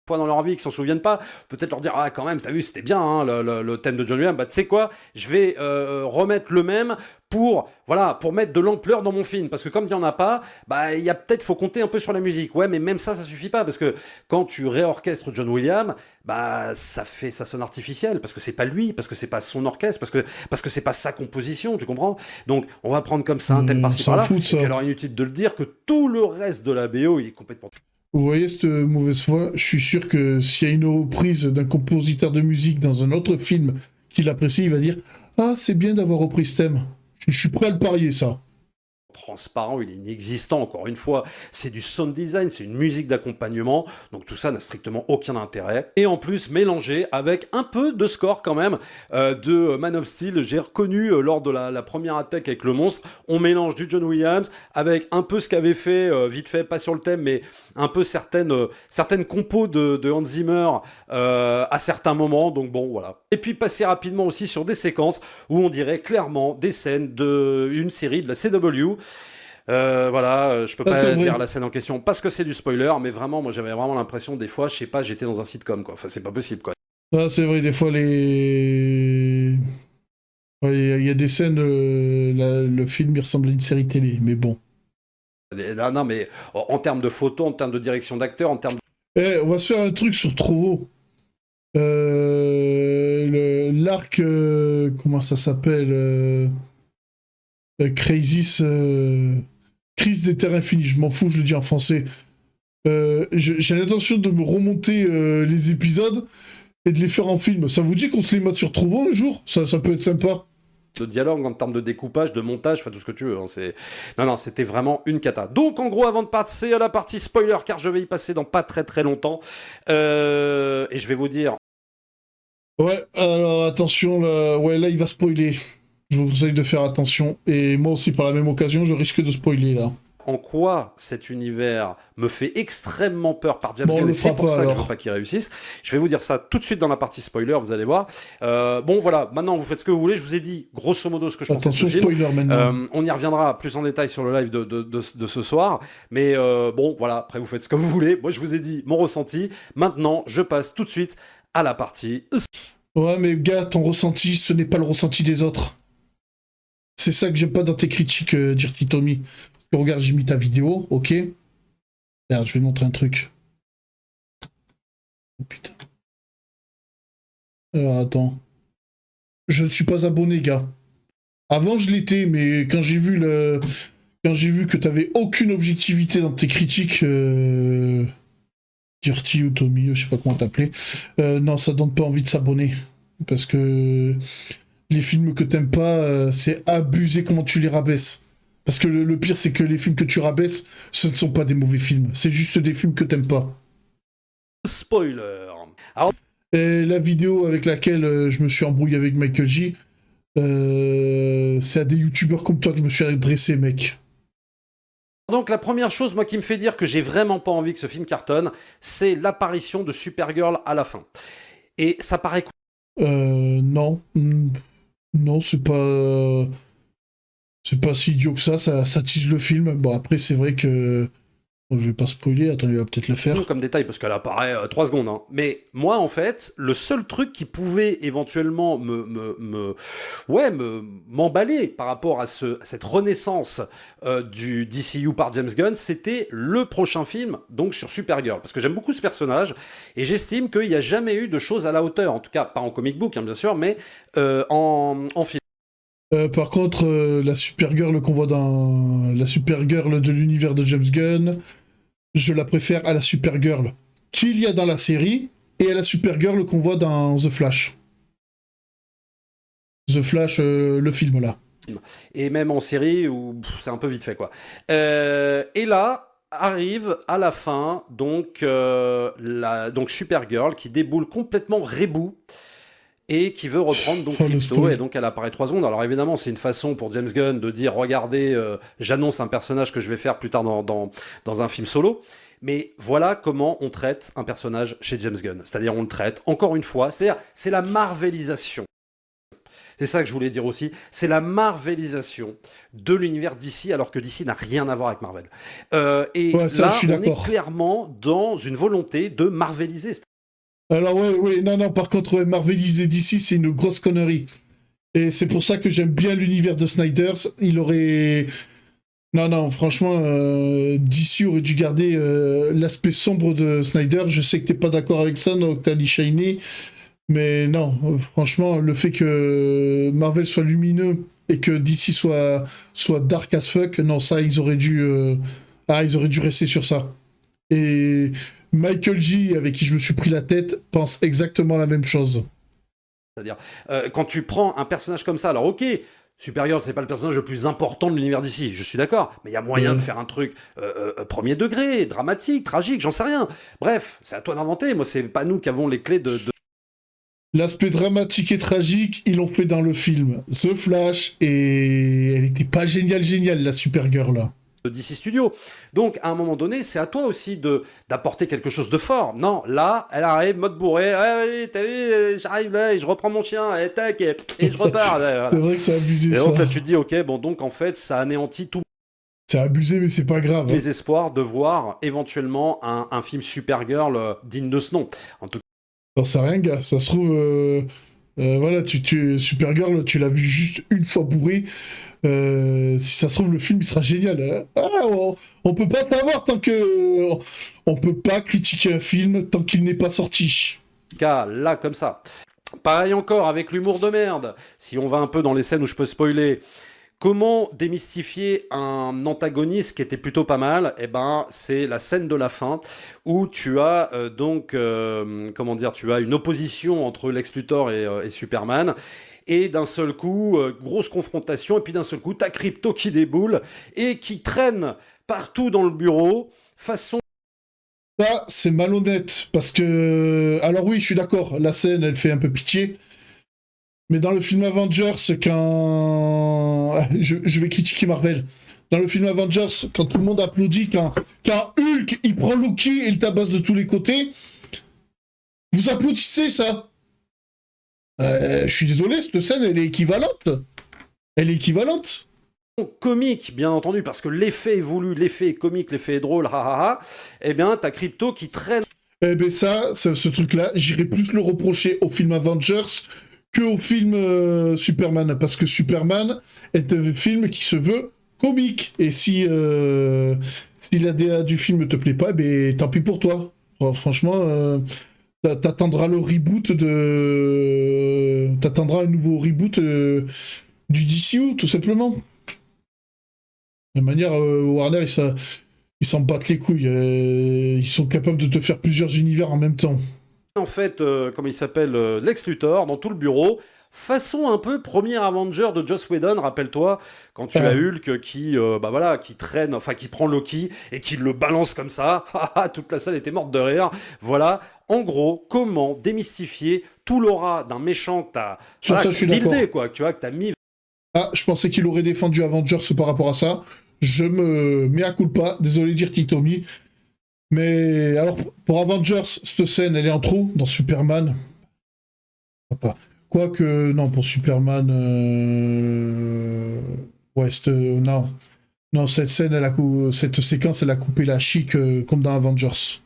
B: Fois dans leur vie qui s'en souviennent pas, peut-être leur dire ah quand même t'as vu c'était bien hein, le thème de John Williams, bah tu sais quoi, je vais remettre le même pour voilà pour mettre de l'ampleur dans mon film, parce que comme il y en a pas, bah il y a peut-être faut compter un peu sur la musique, ouais mais même ça suffit pas, parce que quand tu réorchestres John Williams, bah ça sonne artificiel, parce que c'est pas lui, parce que c'est pas son orchestre, parce que c'est pas sa composition, tu comprends? Donc on va prendre comme ça un thème par-ci par-là, et puis alors inutile de le dire que tout le reste de la BO il est complètement...
A: Vous voyez cette mauvaise foi? Je suis sûr que s'il y a une reprise d'un compositeur de musique dans un autre film qu'il apprécie, il va dire « Ah, c'est bien d'avoir repris ce thème. » Je suis prêt à le parier, ça.
B: Transparent, il est inexistant, encore une fois, c'est du sound design, c'est une musique d'accompagnement, donc tout ça n'a strictement aucun intérêt, et en plus mélangé avec un peu de score quand même de Man of Steel. J'ai reconnu lors de la première attaque avec le monstre, on mélange du John Williams avec un peu ce qu'avait fait, vite fait, pas sur le thème, mais un peu certaines compos de Hans Zimmer à certains moments, donc bon voilà. Et puis passer rapidement aussi sur des séquences où on dirait clairement des scènes d'une série de la CW. Voilà, je peux pas dire la scène en question parce que c'est du spoiler, mais vraiment, moi j'avais vraiment l'impression des fois, je sais pas, j'étais dans un sitcom quoi. Enfin, c'est pas possible quoi.
A: Ah, c'est vrai, des fois il y a des scènes, le film il ressemble à une série télé, mais bon.
B: Non, mais en termes de photos, en termes de direction d'acteur, en termes de...
A: on va se faire un truc sur Trovo. L'arc, comment ça s'appelle Crisis, Crise des Terres Infinies, je m'en fous, je le dis en français. J'ai l'intention de me remonter les épisodes et de les faire en film. Ça vous dit qu'on se les mate sur Trovo un jour? Ça peut être sympa.
B: De dialogue, en termes de découpage, de montage, enfin tout ce que tu veux. Hein, non, c'était vraiment une cata. Donc en gros, avant de passer à la partie spoiler, car je vais y passer dans pas très longtemps, et je vais vous dire...
A: Ouais, alors attention, là il va spoiler. Je vous conseille de faire attention. Et moi aussi, par la même occasion, je risque de spoiler là.
B: En quoi cet univers me fait extrêmement peur par James Gunn, et c'est pour ça que je veux pas qu'il réussisse. Je vais vous dire ça tout de suite dans la partie spoiler, vous allez voir. Bon voilà, maintenant vous faites ce que vous voulez, je vous ai dit grosso modo ce que je pense.
A: Attention spoiler maintenant.
B: On y reviendra plus en détail sur le live de ce soir, mais bon voilà, après vous faites ce que vous voulez. Moi je vous ai dit mon ressenti, maintenant je passe tout de suite à la partie...
A: Ouais mais gars, ton ressenti, ce n'est pas le ressenti des autres. C'est ça que j'aime pas dans tes critiques, Dirty Tommy. Regarde, j'ai mis ta vidéo, ok. Regarde, je vais te montrer un truc. Oh putain. Alors attends. Je ne suis pas abonné, gars. Avant je l'étais, mais quand j'ai vu que t'avais aucune objectivité dans tes critiques, Dirty ou Tommy, je sais pas comment t'appeler, non, ça donne pas envie de s'abonner. Parce que les films que t'aimes pas, c'est abusé comment tu les rabaisses. Parce que le pire, c'est que les films que tu rabaisses, ce ne sont pas des mauvais films. C'est juste des films que t'aimes pas.
B: Spoiler. Alors...
A: Et la vidéo avec laquelle je me suis embrouillé avec Michael J, c'est à des youtubeurs comme toi que je me suis adressé, mec.
B: Donc la première chose, moi, qui me fait dire que j'ai vraiment pas envie que ce film cartonne, c'est l'apparition de Supergirl à la fin. Et ça paraît...
A: Non. Non, c'est pas... C'est pas si idiot que ça tease le film. Bon, après, c'est vrai que Bon, je vais pas spoiler, attends, il va peut-être le faire.
B: Comme détail, parce qu'elle apparaît 3 secondes. Hein. Mais moi, en fait, le seul truc qui pouvait éventuellement m'emballer par rapport à cette renaissance du DCU par James Gunn, c'était le prochain film, donc sur Supergirl. Parce que j'aime beaucoup ce personnage, et j'estime qu'il n'y a jamais eu de choses à la hauteur, en tout cas pas en comic book, hein, bien sûr, mais en film.
A: Par contre, la Supergirl qu'on voit dans la Supergirl de l'univers de James Gunn, je la préfère à la Supergirl qu'il y a dans la série et à la Supergirl qu'on voit dans The Flash. The Flash, le film là.
B: Et même en série, où c'est un peu vite fait, quoi. Et là, arrive à la fin, donc Supergirl, qui déboule complètement rebou, et qui veut reprendre donc Crypto, et donc elle apparaît 3 secondes. Alors évidemment, c'est une façon pour James Gunn de dire, regardez, j'annonce un personnage que je vais faire plus tard dans un film solo. Mais voilà comment on traite un personnage chez James Gunn. C'est-à-dire, on le traite, encore une fois, c'est-à-dire, c'est la marvelisation. C'est ça que je voulais dire aussi, c'est la marvelisation de l'univers DC, alors que DC n'a rien à voir avec Marvel. Et ouais, ça, là, on est clairement dans une volonté de marveliser.
A: Alors non, par contre, ouais, marveliser DC, c'est une grosse connerie. Et c'est pour ça que j'aime bien l'univers de Snyder. Il aurait... Non, franchement, DC aurait dû garder l'aspect sombre de Snyder. Je sais que t'es pas d'accord avec ça, Octali Shiny. Mais non, franchement, le fait que Marvel soit lumineux et que DC soit dark as fuck, non, ça, ils auraient dû rester sur ça. Et Michael J, avec qui je me suis pris la tête, pense exactement la même chose.
B: C'est-à-dire, quand tu prends un personnage comme ça, alors ok, Supergirl, c'est pas le personnage le plus important de l'univers d'ici, je suis d'accord, mais il y a moyen de faire un truc premier degré, dramatique, tragique, j'en sais rien. Bref, c'est à toi d'inventer, moi c'est pas nous qui avons les clés de...
A: L'aspect dramatique et tragique, ils l'ont fait dans le film The Flash, et elle était pas géniale, la Supergirl, là.
B: De DC Studio. Donc, à un moment donné, c'est à toi aussi d'apporter quelque chose de fort. Non, là, elle arrive, mode bourré. Ouais, t'as vu, j'arrive là, et je reprends mon chien, et tac, et je repars. Voilà.
A: C'est vrai que c'est abusé, ça.
B: Et donc là, tu te dis, ok, bon, donc en fait, ça anéantit tout.
A: C'est abusé, mais c'est pas grave.
B: Les espoirs de voir éventuellement un film Supergirl digne de ce nom. En tout cas,
A: j'en sais rien, gars. Ça se trouve, voilà, Supergirl, tu l'as vu juste une fois bourré. Si ça se trouve, le film il sera génial. Hein. On peut pas savoir tant que... On peut pas critiquer un film tant qu'il n'est pas sorti.
B: En tout cas, là, comme ça. Pareil encore avec l'humour de merde. Si on va un peu dans les scènes où je peux spoiler... Comment démystifier un antagoniste qui était plutôt pas mal? Eh ben, c'est la scène de la fin où tu as tu as une opposition entre Lex Luthor et Superman. Et d'un seul coup, grosse confrontation. Et puis d'un seul coup, t'as Crypto qui déboule et qui traîne partout dans le bureau, façon...
A: Là, c'est malhonnête parce que... Alors oui, je suis d'accord, la scène, elle fait un peu pitié. Mais dans le film Avengers, quand... Je vais critiquer Marvel. Dans le film Avengers, quand tout le monde applaudit, quand Hulk, il prend Loki et il tabasse de tous les côtés, vous applaudissez ça. Je suis désolé, cette scène, elle est équivalente. Elle est équivalente.
B: Comique, bien entendu, parce que l'effet est voulu, l'effet est comique, l'effet est drôle, eh bien, t'as Crypto qui traîne...
A: Eh ben ça, ce truc-là, j'irais plus le reprocher au film Avengers qu'au film Superman, parce que Superman est un film qui se veut comique, et si la DA du film te plaît pas, ben tant pis pour toi. Franchement, t'attendras le reboot t'attendras un nouveau reboot du DCU, tout simplement. De manière, Warner, ils s'en battent les couilles. Ils sont capables de te faire plusieurs univers en même temps.
B: En fait, comme il s'appelle, Lex Luthor, dans tout le bureau, façon un peu premier Avenger de Joss Whedon, rappelle-toi, quand tu as Hulk qui traîne, enfin qui prend Loki et qui le balance comme ça, toute la salle était morte de rire. Voilà, en gros, comment démystifier tout l'aura d'un méchant que t'as buildé, quoi, tu vois, que t'as mis...
A: Ah, je pensais qu'il aurait défendu Avengers par rapport à ça. Je me mets à culpa, désolé de dire Titomi. Mais alors, pour Avengers, cette scène, elle est en trop dans Superman. Quoique, non, pour Superman... non. Non, cette scène, cette séquence, elle a coupé la chic comme dans Avengers.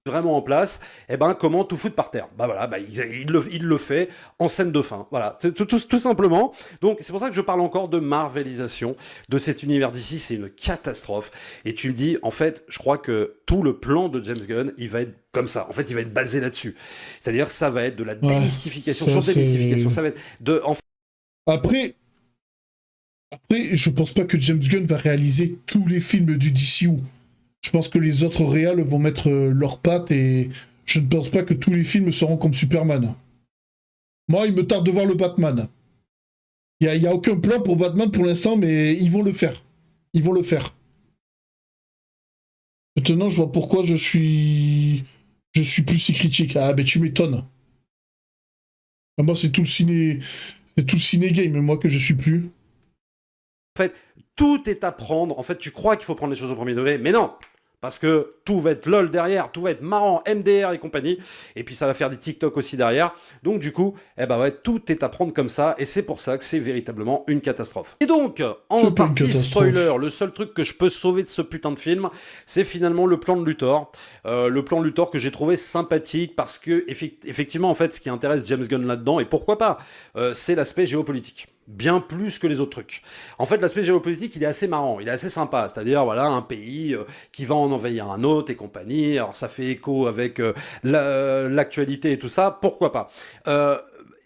B: Vraiment en place, et ben comment tout foutre par terre. Bah voilà, il le fait en scène de fin. Voilà, c'est tout simplement. Donc c'est pour ça que je parle encore de marvelisation de cet univers d'ici, c'est une catastrophe. Et tu me dis, en fait, je crois que tout le plan de James Gunn, il va être comme ça. En fait, il va être basé là-dessus. C'est-à-dire, ça va être de la démystification sur démystification. Ça va être de.
A: Après, je pense pas que James Gunn va réaliser tous les films du DCU. Je pense que les autres réals vont mettre leurs pattes et je ne pense pas que tous les films seront comme Superman. Moi, il me tarde de voir le Batman. Il y a aucun plan pour Batman pour l'instant, mais ils vont le faire. Ils vont le faire. Maintenant, je vois pourquoi je suis plus si critique. Ah, ben tu m'étonnes. Ah, moi, c'est tout le ciné-game, moi, que je suis plus.
B: En fait, tout est à prendre. En fait, tu crois qu'il faut prendre les choses au premier degré, mais non. Parce que tout va être lol derrière, tout va être marrant, MDR et compagnie. Et puis ça va faire des TikTok aussi derrière. Donc du coup, tout est à prendre comme ça. Et c'est pour ça que c'est véritablement une catastrophe. Et donc, en partie spoiler, le seul truc que je peux sauver de ce putain de film, c'est finalement le plan de Luthor. Le plan de Luthor que j'ai trouvé sympathique parce que, effectivement, en fait, ce qui intéresse James Gunn là-dedans, et pourquoi pas, c'est l'aspect géopolitique. Bien plus que les autres trucs. En fait, l'aspect géopolitique, il est assez marrant, il est assez sympa. C'est-à-dire, voilà, un pays qui va en envahir un autre et compagnie. Alors, ça fait écho avec l'actualité et tout ça. Pourquoi pas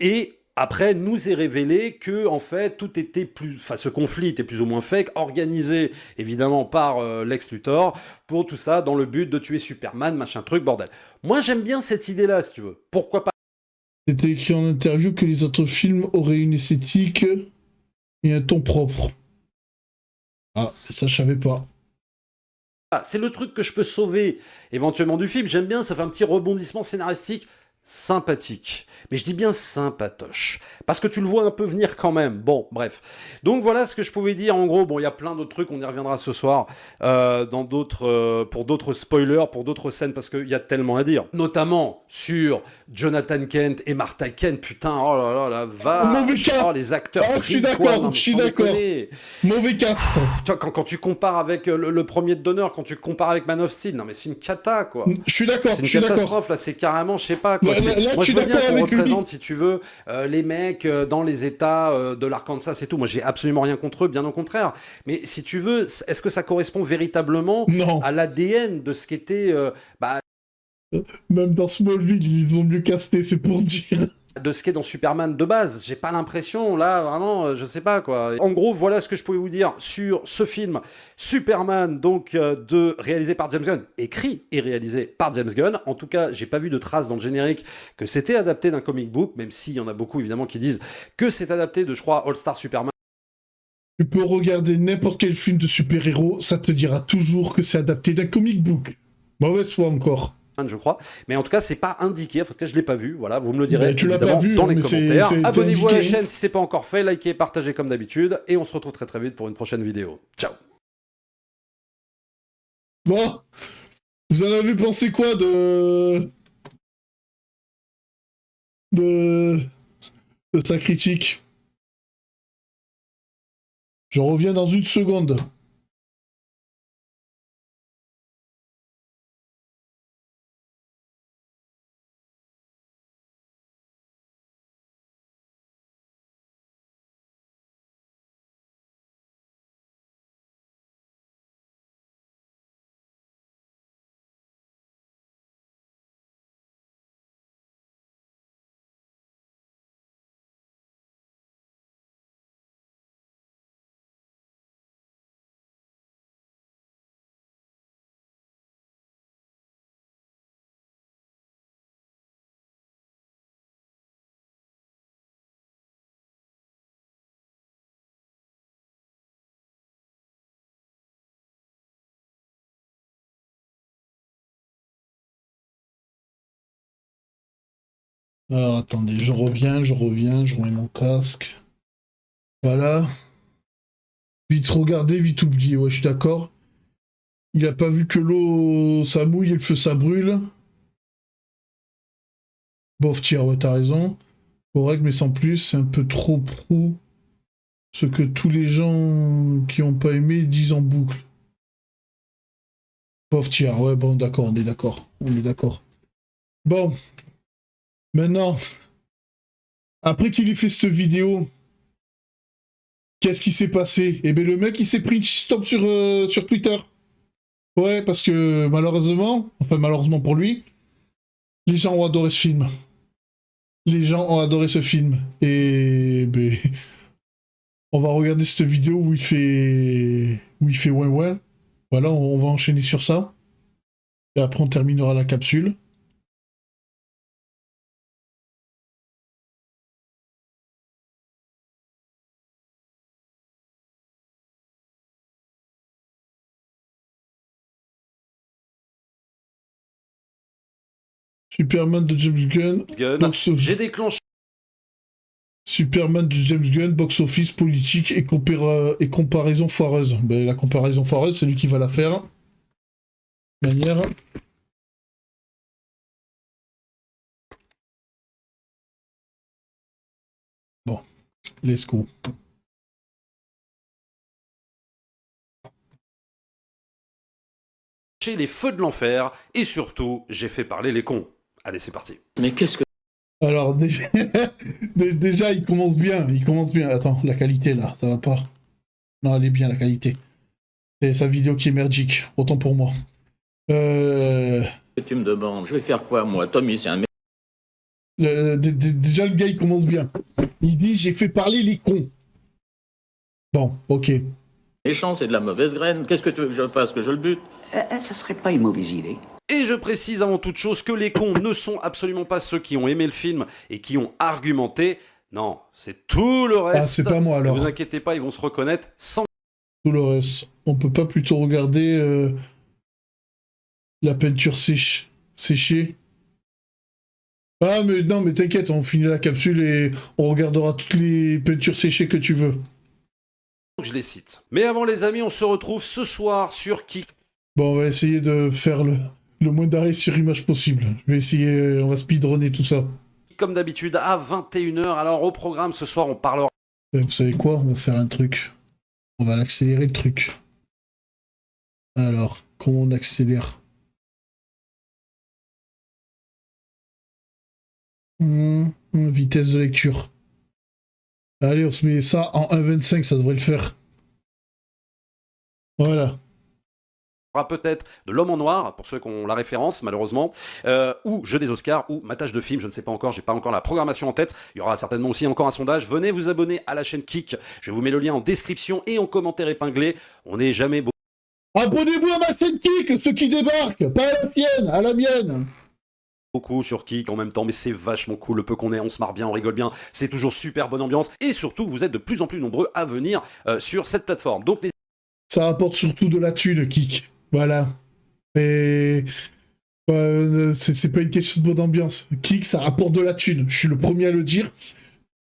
B: et après, nous est révélé que, en fait, ce conflit était plus ou moins fake, organisé, évidemment, par Lex Luthor, pour tout ça, dans le but de tuer Superman, machin truc, bordel. Moi, j'aime bien cette idée-là, si tu veux. Pourquoi pas?
A: C'était écrit en interview que les autres films auraient une esthétique et un ton propre. Ah, ça je savais pas.
B: C'est le truc que je peux sauver éventuellement du film. J'aime bien, ça fait un petit rebondissement scénaristique sympathique. Mais je dis bien sympatoche. Parce que tu le vois un peu venir quand même. Bon, bref. Donc voilà ce que je pouvais dire. En gros, bon, il y a plein d'autres trucs, on y reviendra ce soir, pour d'autres spoilers, pour d'autres scènes, parce qu'il y a tellement à dire. Notamment sur Jonathan Kent et Martha Kent. Putain, oh là là, la vache. Oh, les acteurs.
A: Je suis d'accord, Mauvais cast.
B: Tu vois, quand tu compares avec le premier de Donner, quand tu compares avec Man of Steel, non mais c'est une cata, quoi.
A: Je suis d'accord,
B: c'est une catastrophe, là, c'est carrément, je sais pas, quoi.
A: Là,
B: moi, je veux bien qu'on représente,
A: lui.
B: si tu veux, les mecs dans les États de l'Arkansas et tout. Moi, j'ai absolument rien contre eux, bien au contraire. Mais si tu veux, est-ce que ça correspond véritablement à l'ADN de ce qu'était...
A: Même dans Smallville, ils ont mieux casté, c'est pour dire.
B: De ce qu'est dans Superman de base. J'ai pas l'impression, là, vraiment, je sais pas, quoi. En gros, voilà ce que je pouvais vous dire sur ce film Superman, donc réalisé par James Gunn, écrit et réalisé par James Gunn. En tout cas, j'ai pas vu de traces dans le générique que c'était adapté d'un comic book, même s'il y en a beaucoup, évidemment, qui disent que c'est adapté de, je crois, All-Star Superman.
A: Tu peux regarder n'importe quel film de super-héros, ça te dira toujours que c'est adapté d'un comic book. Mauvaise foi encore.
B: Je crois, mais en tout cas c'est pas indiqué, en tout cas je l'ai pas vu, voilà, vous me le direz
A: tu l'as pas vu,
B: dans les commentaires. Abonnez-vous à la chaîne si c'est pas encore fait, likez, partagez comme d'habitude, et on se retrouve très très vite pour une prochaine vidéo. Ciao.
A: Bon, vous en avez pensé quoi de sa critique? Je reviens dans une seconde. Alors attendez, je reviens, je remets mon casque. Voilà. Vite regarder, vite oublier, ouais, je suis d'accord. Il a pas vu que l'eau ça mouille et le feu ça brûle. Bof, tiens, ouais, t'as raison. Correct, mais sans plus, c'est un peu trop prou. ce que tous les gens qui ont pas aimé disent en boucle. Pauvre tiers, ouais, bon, d'accord, on est d'accord. On est d'accord. Bon, maintenant, après qu'il ait fait cette vidéo, qu'est-ce qui s'est passé? Eh bien, le mec, il s'est pris une stop sur Twitter. Ouais, parce que malheureusement, enfin malheureusement pour lui, les gens ont adoré ce film. Les gens ont adoré ce film. Et ben, on va regarder cette vidéo où il fait ouais ouais. Voilà, on va enchaîner sur ça. Et après, on terminera la capsule. Superman de James Gunn.
B: J'ai déclenché
A: Superman de James Gunn, box-office, politique et comparaison foireuse. Ben, la comparaison foireuse, c'est lui qui va la faire. Manière. Bon, let's go.
B: les feux de l'enfer et surtout, j'ai fait parler les cons. Allez, c'est parti.
C: Mais qu'est-ce que
A: Alors, déjà, déjà, il commence bien. Il commence bien. Attends, la qualité, là, ça va pas. Non, elle est bien, la qualité. C'est sa vidéo qui est merdique. Autant pour moi.
C: tu me demandes? Je vais faire quoi, moi? Tommy, c'est un
A: Déjà, le gars, il commence bien. Il dit, j'ai fait parler les cons. Bon, ok.
C: méchant, c'est de la mauvaise graine. Qu'est-ce que tu veux que je fasse? Que je le bute?
D: Ça serait pas une mauvaise idée.
B: Et je précise avant toute chose que les cons ne sont absolument pas ceux qui ont aimé le film et qui ont argumenté. Non, c'est tout le reste.
A: Ah, c'est pas moi, alors.
B: Ne vous inquiétez pas, ils vont se reconnaître sans...
A: Tout le reste. On peut pas plutôt regarder la peinture séchée. Ah, mais non, mais t'inquiète, on finit la capsule et on regardera toutes les peintures séchées que tu veux.
B: Je les cite. Mais avant les amis, on se retrouve ce soir sur Kik.
A: Bon, on va essayer de faire le moins d'arrêt sur image possible. Je vais essayer, on va speedrunner tout ça.
B: Comme d'habitude à 21h. Alors au programme ce soir, on parlera...
A: Vous savez quoi? On va faire un truc. On va accélérer le truc. Alors, comment on accélère? Vitesse de lecture. Allez, on se met ça en 1.25, ça devrait le faire. Voilà.
B: peut-être de L'Homme en Noir, pour ceux qui ont la référence, malheureusement, ou Jeu des Oscars, ou Matage de film, je ne sais pas encore, j'ai pas encore la programmation en tête. Il y aura certainement aussi encore un sondage. Venez vous abonner à la chaîne Kik. Je vous mets le lien en description et en commentaire épinglé. On n'est jamais beau.
A: Abonnez-vous à ma chaîne Kik, ceux qui débarquent, pas à la sienne, à la mienne.
B: Beaucoup sur Kik en même temps, mais c'est vachement cool, le peu qu'on est, on se marre bien, on rigole bien, c'est toujours super bonne ambiance, et surtout, vous êtes de plus en plus nombreux à venir sur cette plateforme. Donc,
A: ça rapporte surtout de la thune, Kik. Voilà. Et c'est pas une question de bonne ambiance. Kik, ça rapporte de la thune. Je suis le premier à le dire.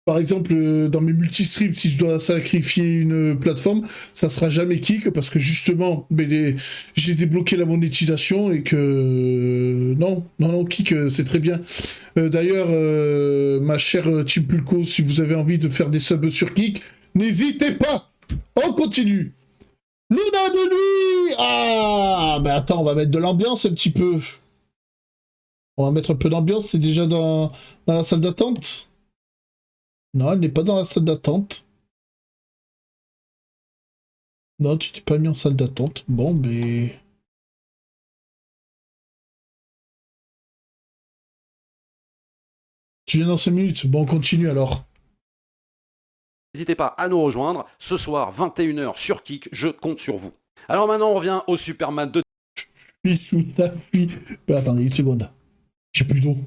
A: Par exemple, dans mes multistreams, si je dois sacrifier une plateforme, ça sera jamais Kik, parce que justement, j'ai débloqué la monétisation et que... Non, Kik, c'est très bien. D'ailleurs, ma chère Team Pulco, si vous avez envie de faire des subs sur Kik, n'hésitez pas. On continue. Luna de nuit. Ah, mais attends, on va mettre de l'ambiance un petit peu. On va mettre un peu d'ambiance, t'es déjà dans la salle d'attente? Non, elle n'est pas dans la salle d'attente. Non, tu t'es pas mis en salle d'attente. Bon, mais... Tu viens dans 5 minutes. Bon, on continue alors.
B: n'hésitez pas à nous rejoindre. Ce soir, 21h sur Kik, je compte sur vous. Alors maintenant, on revient au Superman de...
A: Oui. Bah, attendez une seconde. J'ai plus d'eau.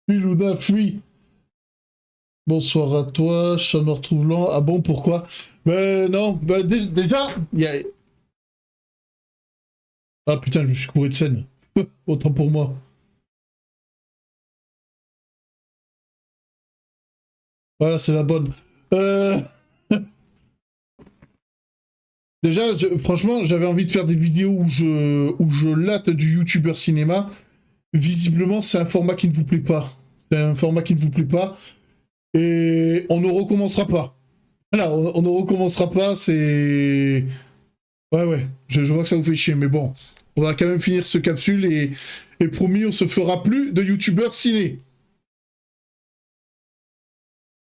A: Fuis, Luna, fuis. Bonsoir à toi, chat noir troublant. Ah bon, pourquoi? Ben non, ben déjà, il y a... Ah putain, je me suis couru de scène. Autant pour moi. Voilà, c'est la bonne. Déjà, franchement, j'avais envie de faire des vidéos où je latte du youtubeur cinéma. Visiblement, c'est un format qui ne vous plaît pas. C'est un format qui ne vous plaît pas. Et on ne recommencera pas. Voilà, on ne recommencera pas, c'est... Ouais, je vois que ça vous fait chier, mais bon. On va quand même finir cette capsule et promis, on se fera plus de youtubeur ciné.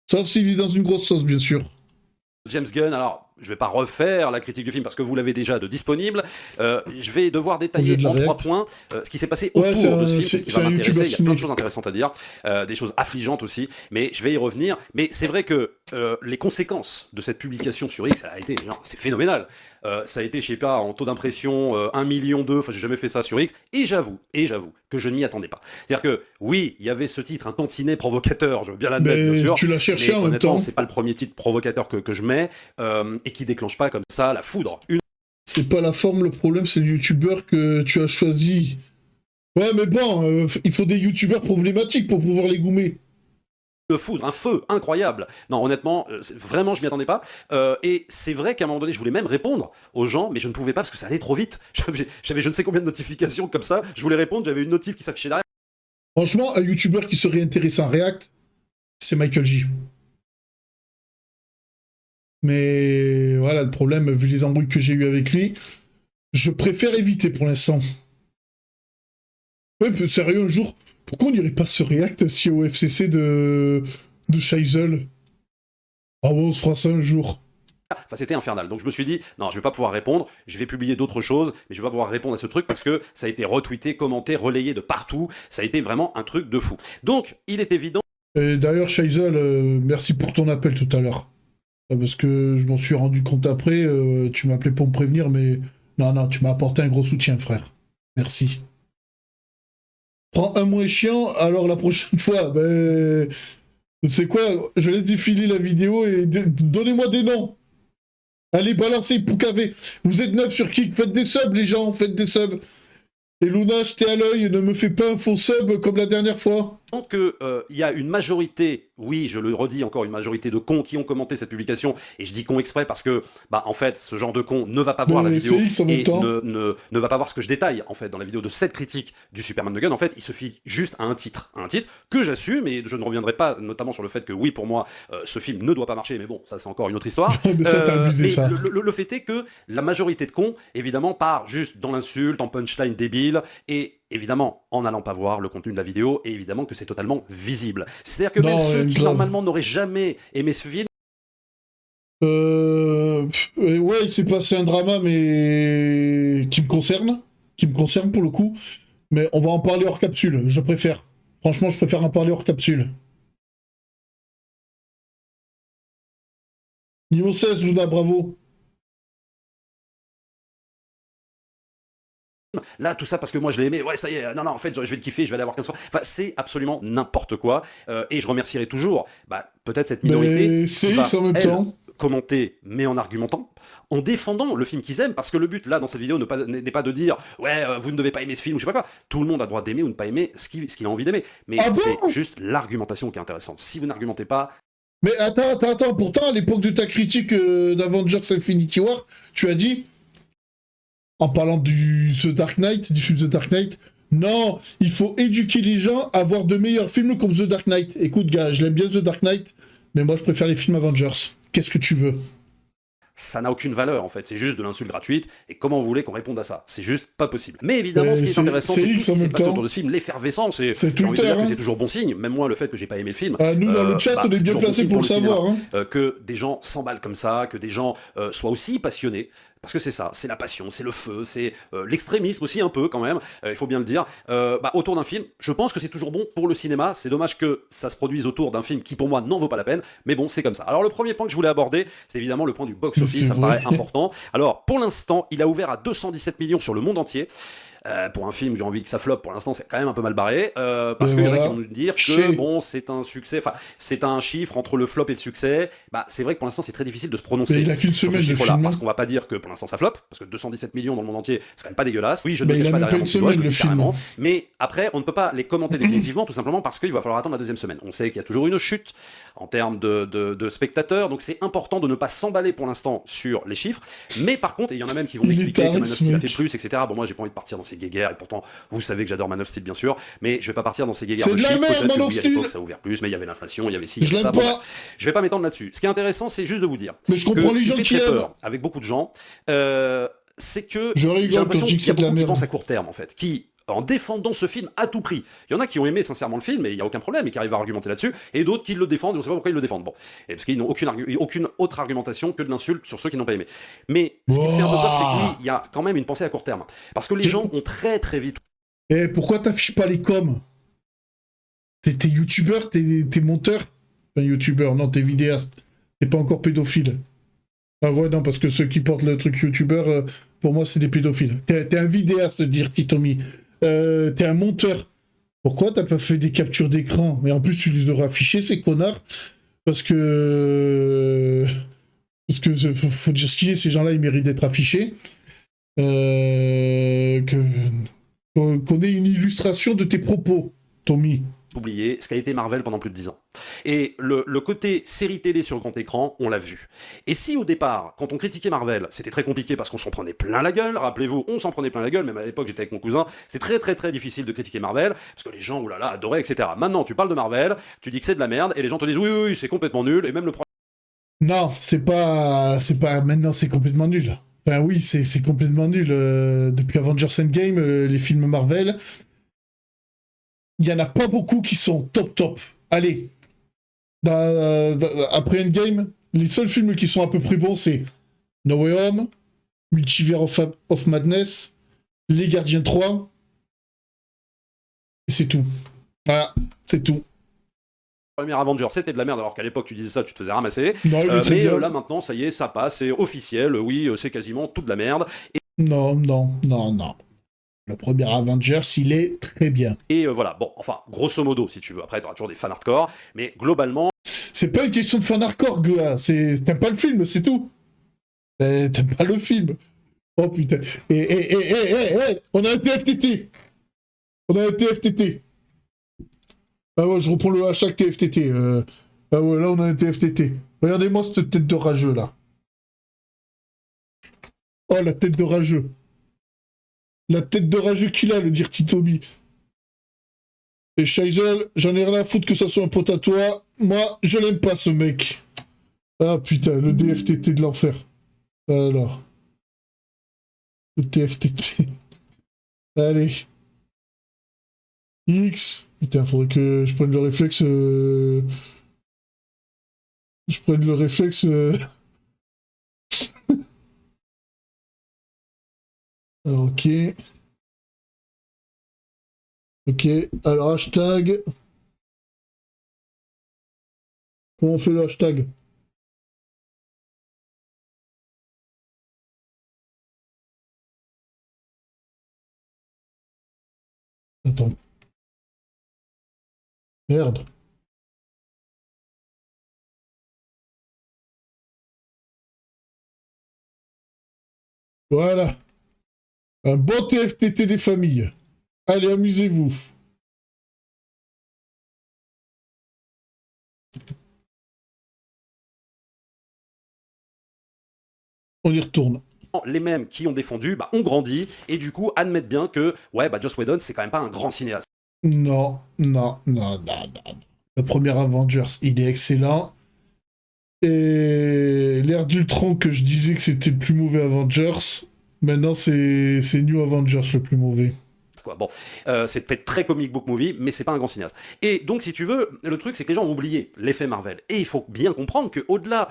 A: Sauf s'il est dans une grosse sauce, bien sûr.
B: James Gunn, alors je vais pas refaire la critique du film parce que vous l'avez déjà de disponible. Je vais devoir détailler en 3 points ce qui s'est passé autour de ce film, ce qui va m'intéresser. Il y a plein de choses intéressantes à dire, des choses affligeantes aussi, mais je vais y revenir. Mais c'est vrai que les conséquences de cette publication sur X, ça a été, c'est phénoménal. Ça a été, je sais pas, en taux d'impression 1,2 million, enfin j'ai jamais fait ça sur X, et j'avoue que je ne m'y attendais pas. C'est-à-dire que oui, il y avait ce titre, un tantinet provocateur, je veux bien l'admettre, bien sûr.
A: Tu l'as cherché
B: mais
A: en même temps.
B: C'est pas le premier titre provocateur que je mets, et qui déclenche pas comme ça la foudre.
A: C'est pas la forme le problème, c'est le youtubeur que tu as choisi. Ouais, mais bon, il faut des youtubeurs problématiques pour pouvoir les goumer.
B: De foudre, un feu incroyable. Non, honnêtement, vraiment, je m'y attendais pas. Et c'est vrai qu'à un moment donné, je voulais même répondre aux gens, mais je ne pouvais pas parce que ça allait trop vite. J'avais je ne sais combien de notifications comme ça. Je voulais répondre, j'avais une notif qui s'affichait derrière.
A: Franchement, un youtubeur qui serait intéressant à React, c'est Michael J. Mais voilà, le problème, vu les embrouilles que j'ai eues avec lui, je préfère éviter pour l'instant. Ouais, mais sérieux, un jour, pourquoi on n'irait pas se React si au FCC de Scheisel? Ah bon, on se fera ça un jour.
B: Enfin, c'était infernal. Donc je me suis dit, non, je vais pas pouvoir répondre, je vais publier d'autres choses, mais je vais pas pouvoir répondre à ce truc parce que ça a été retweeté, commenté, relayé de partout. Ça a été vraiment un truc de fou. Donc, il est évident...
A: Et d'ailleurs, Scheisel, merci pour ton appel tout à l'heure. Parce que je m'en suis rendu compte après, tu m'as appelé pour me prévenir, mais non, tu m'as apporté un gros soutien, frère. Merci. Prends un moins chiant, alors la prochaine fois, ben... C'est quoi? Je laisse défiler la vidéo et donnez-moi des noms. Allez, balancez, Poucavé. Vous êtes 9 sur Kik, faites des subs, les gens, faites des subs. Et Luna, jetez à l'œil, ne me fais pas un faux sub comme la dernière fois.
B: Donc il y a une majorité, oui, je le redis encore, une majorité de cons qui ont commenté cette publication, et je dis cons exprès parce que, en fait, ce genre de con ne va pas voir la vidéo et ne va pas voir ce que je détaille, en fait, dans la vidéo de cette critique du Superman de Gunn. En fait, il se fie juste à un titre que j'assume, et je ne reviendrai pas notamment sur le fait que, oui, pour moi, ce film ne doit pas marcher, mais bon, ça c'est encore une autre histoire.
A: Mais ça, t'as abusé, ça.
B: Le fait est que la majorité de cons, évidemment, part juste dans l'insulte, en punchline débile, et évidemment, en n'allant pas voir le contenu de la vidéo, et évidemment que c'est totalement visible. C'est-à-dire que même ceux qui, normalement, n'auraient jamais aimé ce film...
A: Ouais, il s'est passé un drama, mais... qui me concerne pour le coup. Mais on va en parler hors capsule, je préfère. Franchement, je préfère en parler hors capsule. Niveau 16, Luna, bravo.
B: Là, tout ça parce que moi je l'ai aimé, ouais, ça y est, non, en fait, je vais le kiffer, je vais aller voir 15 fois. Enfin, c'est absolument n'importe quoi. Et je remercierai toujours, peut-être cette minorité qui va, elle, commenter, mais en argumentant, en défendant le film qu'ils aiment, parce que le but, là, dans cette vidéo, n'est pas de dire « Ouais, vous ne devez pas aimer ce film », ou je sais pas quoi. Tout le monde a le droit d'aimer ou ne pas aimer ce qu'il a envie d'aimer. Mais c'est juste l'argumentation qui est intéressante. Si vous n'argumentez pas...
A: Mais attends, pourtant, à l'époque de ta critique d'Avengers Infinity War, tu as dit... En parlant du film The Dark Knight, non, il faut éduquer les gens à voir de meilleurs films comme The Dark Knight. Écoute, gars, je l'aime bien The Dark Knight, mais moi, je préfère les films Avengers. Qu'est-ce que tu veux?
B: Ça n'a aucune valeur, en fait. C'est juste de l'insulte gratuite. Et comment vous voulez qu'on réponde à ça? C'est juste pas possible. Mais évidemment, ce qui est intéressant, c'est tout ce qui s'est passé autour de ce film, l'effervescence. C'est Twitter, hein. C'est toujours bon signe. Même moi, le fait que j'ai pas aimé le film.
A: Nous, dans le chat, on est bien placés pour le savoir.
B: Que des gens s'emballent comme ça, que des gens soient aussi passionnés. Parce que c'est ça, c'est la passion, c'est le feu, c'est l'extrémisme aussi un peu quand même, il faut bien le dire, autour d'un film. Je pense que c'est toujours bon pour le cinéma, c'est dommage que ça se produise autour d'un film qui pour moi n'en vaut pas la peine, mais bon, c'est comme ça. Alors le premier point que je voulais aborder, c'est évidemment le point du box-office, ça me paraît important. Alors pour l'instant, il a ouvert à 217 millions sur le monde entier. pour un film, j'ai envie que ça floppe, pour l'instant c'est quand même un peu mal barré, parce qu'il y en a qui vont nous dire que bon, c'est un succès, enfin c'est un chiffre entre le flop et le succès. Bah c'est vrai que pour l'instant c'est très difficile de se prononcer
A: il a qu'une
B: sur ce
A: semaine de
B: chiffre-là,
A: film.
B: parce qu'on va pas dire que pour l'instant ça floppe, parce que 217 millions dans le monde entier, c'est quand même pas dégueulasse. Oui, je ne
A: Mais
B: me
A: il
B: cache
A: a
B: pas
A: même
B: derrière
A: pas
B: mon
A: une
B: petit doigt, je
A: semaine,
B: le
A: le
B: dis
A: film.
B: carrément. Mais après, on ne peut pas les commenter définitivement, tout simplement parce qu'il va falloir attendre la deuxième semaine. On sait qu'il y a toujours une chute en termes de spectateurs, donc c'est important de ne pas s'emballer pour l'instant sur les chiffres. Mais par contre, et il y en a même qui vont
A: Il est
B: m'expliquer que Man of
A: taré,
B: Steel a
A: ce
B: fait plus, etc. Bon, moi j'ai pas envie de partir dans ces guéguerres, et pourtant, vous savez que j'adore Man of Steel, bien sûr, mais je vais pas partir dans ces guéguerres
A: C'est
B: de
A: de la
B: chiffres.
A: merde,
B: Peut-être
A: Man
B: que
A: of
B: oui, à
A: Steel.
B: l'époque ça a ouvert plus, mais il y avait l'inflation, il y avait ci, il y
A: Je
B: avait ça.
A: l'aime
B: Bon,
A: pas.
B: bref. Je vais pas m'étendre là-dessus. Ce qui est intéressant, c'est juste de vous dire
A: Mais je
B: que
A: comprends
B: ce
A: les
B: qui
A: gens
B: fait
A: qui
B: très
A: aiment.
B: peur avec beaucoup de gens, c'est que
A: Je
B: j'ai
A: rigole
B: l'impression
A: quand je dis
B: qu'il
A: que
B: y a
A: c'est de la
B: beaucoup qui
A: merde.
B: pensent à court terme, en fait, qui, en défendant ce film à tout prix, il y en a qui ont aimé sincèrement le film, et il n'y a aucun problème, et qui arrivent à argumenter là-dessus, et d'autres qui le défendent, et on ne sait pas pourquoi ils le défendent. Bon, et parce qu'ils n'ont aucune autre argumentation que de l'insulte sur ceux qui n'ont pas aimé. Mais ce qui me fait un peu peur, c'est que oui, il y a quand même une pensée à court terme. Parce que les gens ont très très vite...
A: Eh, pourquoi t'affiches pas les coms? T'es youtubeur, t'es monteur? Enfin, youtubeur, non, t'es vidéaste. T'es pas encore pédophile. Ah ouais, non, parce que ceux qui portent le truc youtubeur, pour moi, c'est des pédophiles. T'es un vidéaste, dire Tommy. T'es un monteur. Pourquoi t'as pas fait des captures d'écran? Et en plus, tu les aurais affichés, ces connards. Parce que... faut dire ce qu'il est, ces gens-là, ils méritent d'être affichés. Qu'on ait une illustration de tes propos, Tommy.
B: Oublier ce qu'a été Marvel pendant plus de 10 ans. Et le côté série télé sur le grand écran, on l'a vu. Et si au départ, quand on critiquait Marvel, c'était très compliqué parce qu'on s'en prenait plein la gueule, rappelez-vous, on s'en prenait plein la gueule, même à l'époque j'étais avec mon cousin, c'est très très très difficile de critiquer Marvel, parce que les gens, oulala, adoraient, etc. Maintenant, tu parles de Marvel, tu dis que c'est de la merde, et les gens te disent oui, oui, oui, c'est complètement nul, et même le problème...
A: Non, c'est pas... Maintenant, c'est complètement nul. Enfin oui, c'est complètement nul. Depuis Avengers Endgame, les films Marvel... Il y en a pas beaucoup qui sont top. Allez, après Endgame, les seuls films qui sont à peu près bons, c'est No Way Home, Multiverse of Madness, Les Gardiens 3, et c'est tout. Voilà, c'est tout.
B: Premier Avenger, c'était de la merde, alors qu'à l'époque tu disais ça, tu te faisais ramasser.
A: Non, il est très
B: Mais
A: bien.
B: là maintenant, ça y est, ça passe, c'est officiel, oui, c'est quasiment toute de la merde.
A: Non. Le premier Avengers, il est très bien.
B: Et voilà, bon, enfin, grosso modo, si tu veux. Après, t'auras toujours des fans hardcore, mais globalement...
A: C'est pas une question de fan hardcore, gars. T'aimes pas le film, c'est tout. T'aimes pas le film. Oh putain. On a un TFTT. Ah ouais, je reprends le hashtag TFTT. Ah ouais, là, on a un TFTT. Regardez-moi cette tête de rageux, là. Oh, la tête de rageux. La tête de rageux qu'il a, le Dirty Tommy. Et Scheisel, j'en ai rien à foutre que ça soit un pote à toi. Moi, je l'aime pas, ce mec. Ah putain, le DFTT de l'enfer. Alors. Le TFTT. Allez. X. Putain, faudrait que je prenne le réflexe... Je prenne le réflexe... Alors, ok. Ok, alors hashtag. Comment on fait le hashtag? Attends. Merde. Voilà. Un bon TFTT des familles. Allez, amusez-vous. On y retourne.
B: Les mêmes qui ont défendu, ont grandi, et du coup admettent bien que, ouais, Joss Whedon, c'est quand même pas un grand cinéaste.
A: Non. Le premier Avengers, il est excellent. Et l'ère d'Ultron, que je disais que c'était le plus mauvais Avengers, maintenant c'est New Avengers le plus mauvais.
B: Quoi. Bon, c'est peut-être très comic book movie, mais c'est pas un grand cinéaste. Et donc, si tu veux, le truc, c'est que les gens ont oublié l'effet Marvel. Et il faut bien comprendre qu'au-delà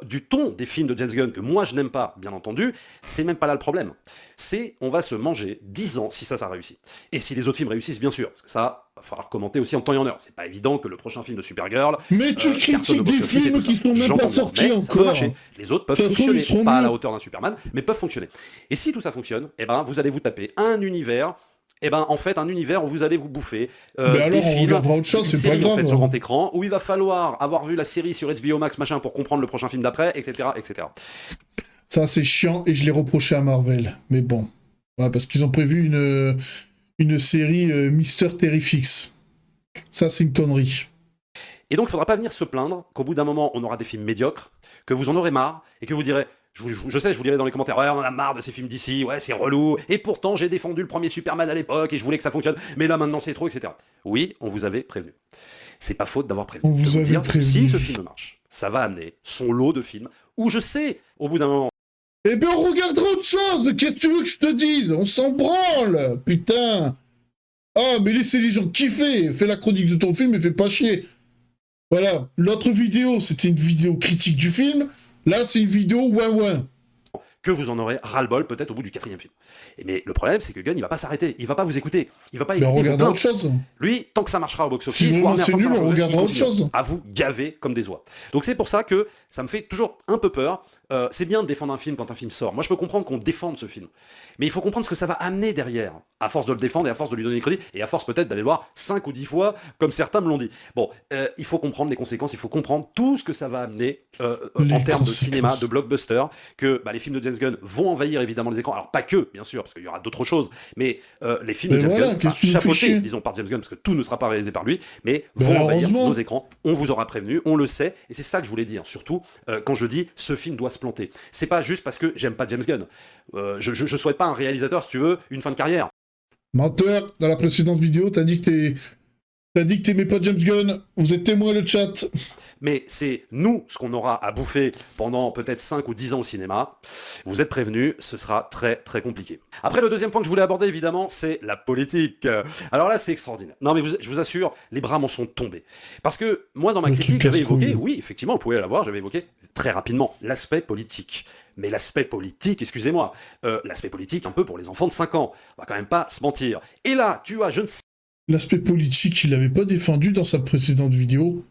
B: du ton des films de James Gunn, que moi je n'aime pas, bien entendu, c'est même pas là le problème. C'est, on va se manger 10 ans si ça réussit. Et si les autres films réussissent, bien sûr, parce que ça, va falloir commenter aussi en temps et en heure. C'est pas évident que le prochain film de Supergirl
A: Mais tu
B: cartonne
A: critiques
B: au
A: des
B: box-office et
A: films
B: tout ça.
A: qui sont même
B: J'entends
A: pas
B: bien,
A: sortis
B: mais ça peut
A: encore.
B: marcher. Les autres peuvent
A: Ça se trouve,
B: fonctionner,
A: ils seront
B: pas à la
A: mieux.
B: hauteur d'un Superman, mais peuvent fonctionner. Et si tout ça fonctionne, eh ben, vous allez vous taper un univers. Eh ben, en fait, un univers où vous allez vous bouffer
A: Mais
B: des
A: alors, on
B: films,
A: regardera autre chose,
B: une
A: c'est pas
B: série en fait
A: grave.
B: sur grand écran, où il va falloir avoir vu la série sur HBO Max machin pour comprendre le prochain film d'après, etc., etc.
A: Ça, c'est chiant et je l'ai reproché à Marvel. Mais bon. Ouais, parce qu'ils ont prévu une série Mister Terrifix. Ça, c'est une connerie.
B: Et donc, il ne faudra pas venir se plaindre qu'au bout d'un moment, on aura des films médiocres, que vous en aurez marre, et que vous direz, je sais, je vous dirai dans les commentaires, ouais, on en a marre de ces films d'ici, ouais, c'est relou, et pourtant, j'ai défendu le premier Superman à l'époque, et je voulais que ça fonctionne, mais là, maintenant, c'est trop, etc. Oui, on vous avait prévenu. C'est pas faute d'avoir prévenu.
A: On vous
B: Je peux
A: avait
B: dire,
A: prévenu.
B: si ce film marche, ça va amener son lot de films, où je sais, au bout d'un moment,
A: Eh bien, on regardera autre chose. Qu'est-ce que tu veux que je te dise? On s'en branle. Putain. Ah, mais laissez les gens kiffer. Fais la chronique de ton film et fais pas chier. Voilà. L'autre vidéo, c'était une vidéo critique du film. Là, c'est une vidéo ouin-ouin.
B: que vous en aurez ras-le-bol peut-être au bout du 4e film. Mais le problème, c'est que Gunn, il va pas s'arrêter, il va pas vous écouter, il va pas
A: Mais on
B: écouter vos
A: regardera
B: plaintes.
A: autre chose.
B: Lui, tant que ça marchera au box-office,
A: Si vraiment
B: Warner,
A: c'est
B: tant que ça
A: nul, on
B: marchera,
A: regardera
B: il
A: autre
B: continue
A: chose.
B: à vous gaver comme des oies. Donc c'est pour ça que ça me fait toujours un peu peur. C'est bien de défendre un film quand un film sort. Moi, je peux comprendre qu'on défende ce film. Mais il faut comprendre ce que ça va amener derrière, à force de le défendre et à force de lui donner crédit, et à force peut-être d'aller le voir 5 ou 10 fois, comme certains me l'ont dit. Bon, il faut comprendre les conséquences, il faut comprendre tout ce que ça va amener en termes de cinéma, de blockbuster, que les films de James Gunn vont envahir évidemment les écrans. Alors pas que, bien sûr, parce qu'il y aura d'autres choses, mais les films de James Gunn, chapeautés, disons, par James Gunn, parce que tout ne sera pas réalisé par lui, mais vont envahir nos écrans. On vous aura prévenu, on le sait, et c'est ça que je voulais dire, surtout quand je dis ce film doit se planter. C'est pas juste parce que j'aime pas James Gunn. Je souhaite pas un réalisateur, si tu veux, une fin de carrière.
A: Menteur, dans la précédente vidéo, t'as dit que t'aimais pas James Gunn. Vous êtes témoin le chat.
B: Mais c'est nous ce qu'on aura à bouffer pendant peut-être 5 ou 10 ans au cinéma. Vous êtes prévenus, ce sera très très compliqué. Après, le deuxième point que je voulais aborder, évidemment, c'est la politique. Alors là, c'est extraordinaire. Non, mais je vous assure, les bras m'en sont tombés. Parce que moi, dans ma critique, j'avais évoqué, oui, effectivement, vous pouvez la voir, j'avais évoqué très rapidement l'aspect politique. Mais l'aspect politique, excusez-moi, l'aspect politique un peu pour les enfants de 5 ans. On va quand même pas se mentir. Et là, tu as, je ne sais...
A: L'aspect politique, il l'avait pas défendu dans sa précédente vidéo.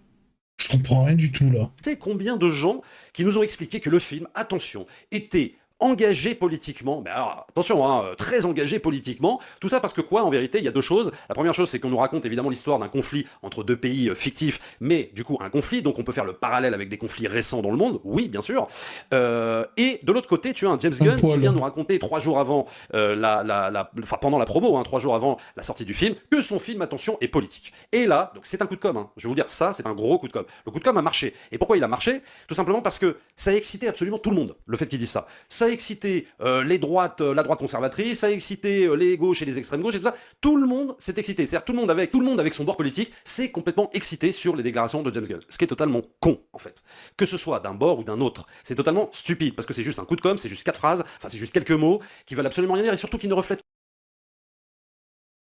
A: Je comprends rien du tout, là.
B: Tu sais combien de gens qui nous ont expliqué que le film, attention, était engagé politiquement, mais alors attention, très engagé politiquement, tout ça parce que quoi, en vérité, il y a deux choses. La première chose, c'est qu'on nous raconte évidemment l'histoire d'un conflit entre deux pays fictifs, mais du coup un conflit, donc on peut faire le parallèle avec des conflits récents dans le monde, oui, bien sûr. Et de l'autre côté, tu as un James Gunn qui vient nous raconter 3 jours avant, pendant la promo, 3 jours avant la sortie du film, que son film, attention, est politique. Et là, donc c'est un coup de com', je vais vous dire, ça, c'est un gros coup de com'. Le coup de com' a marché. Et pourquoi il a marché? Tout simplement parce que ça a excité absolument tout le monde, le fait qu'il dise ça. Ça a excité les droites, la droite conservatrice, ça a excité les gauches et les extrêmes gauches et tout ça. Tout le monde s'est excité. C'est-à-dire tout le monde avec son bord politique s'est complètement excité sur les déclarations de James Gunn. Ce qui est totalement con, en fait. Que ce soit d'un bord ou d'un autre. C'est totalement stupide, parce que c'est juste un coup de com', c'est juste 4 phrases, enfin c'est juste quelques mots qui veulent absolument rien dire et surtout qui ne reflètent.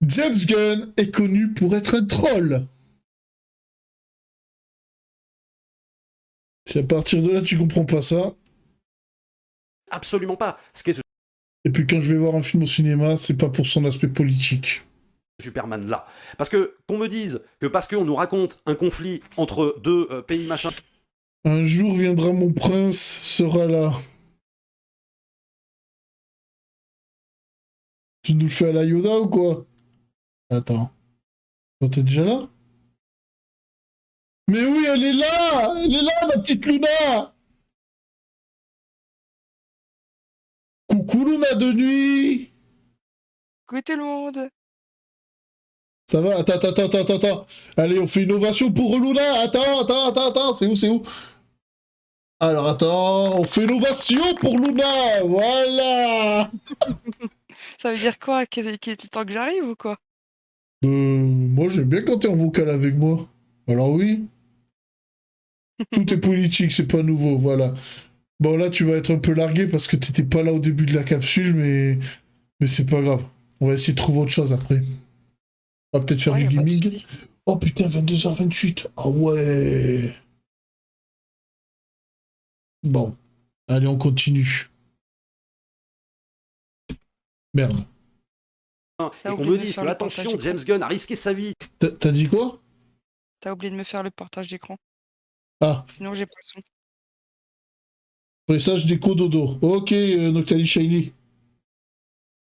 A: James Gunn est connu pour être un troll. Si à partir de là tu comprends pas ça...
B: Absolument pas. Ce qu'est ce
A: Et puis quand je vais voir un film au cinéma, c'est pas pour son aspect politique.
B: Superman là. Parce que qu'on me dise que parce qu'on nous raconte un conflit entre deux pays machin...
A: Un jour viendra mon prince, sera là. Tu nous le fais à la Yoda ou quoi? Attends. Oh, t'es déjà là? Mais oui, elle est là! Elle est là, ma petite Luna! Coucou Luna de nuit!
E: Coucou tout le monde!
A: Ça va? Attends. Allez, on fait une ovation pour Luna! Attends, c'est où? Alors attends, on fait une ovation pour Luna! Voilà!
E: Ça veut dire quoi? Qu'il était temps que j'arrive ou quoi?
A: Moi j'aime bien quand t'es en vocal avec moi. Alors oui. Tout est politique, c'est pas nouveau, voilà. Bon là tu vas être un peu largué parce que t'étais pas là au début de la capsule, mais c'est pas grave. On va essayer de trouver autre chose après. On va peut-être faire du gaming. Oh putain, 22h28. Ah ouais. Bon. Allez, on continue. Merde.
E: T'as
B: et qu'on
E: oublié
B: me
E: de me
B: dise
E: faire
B: que
E: le partage
B: attention,
E: d'écran.
B: James Gunn a risqué sa vie.
A: T'as dit quoi?
E: T'as oublié de me faire le partage d'écran.
A: Ah,
E: Sinon, j'ai pas le son.
A: message d'écho dodo. Ok, Noctali Shiny.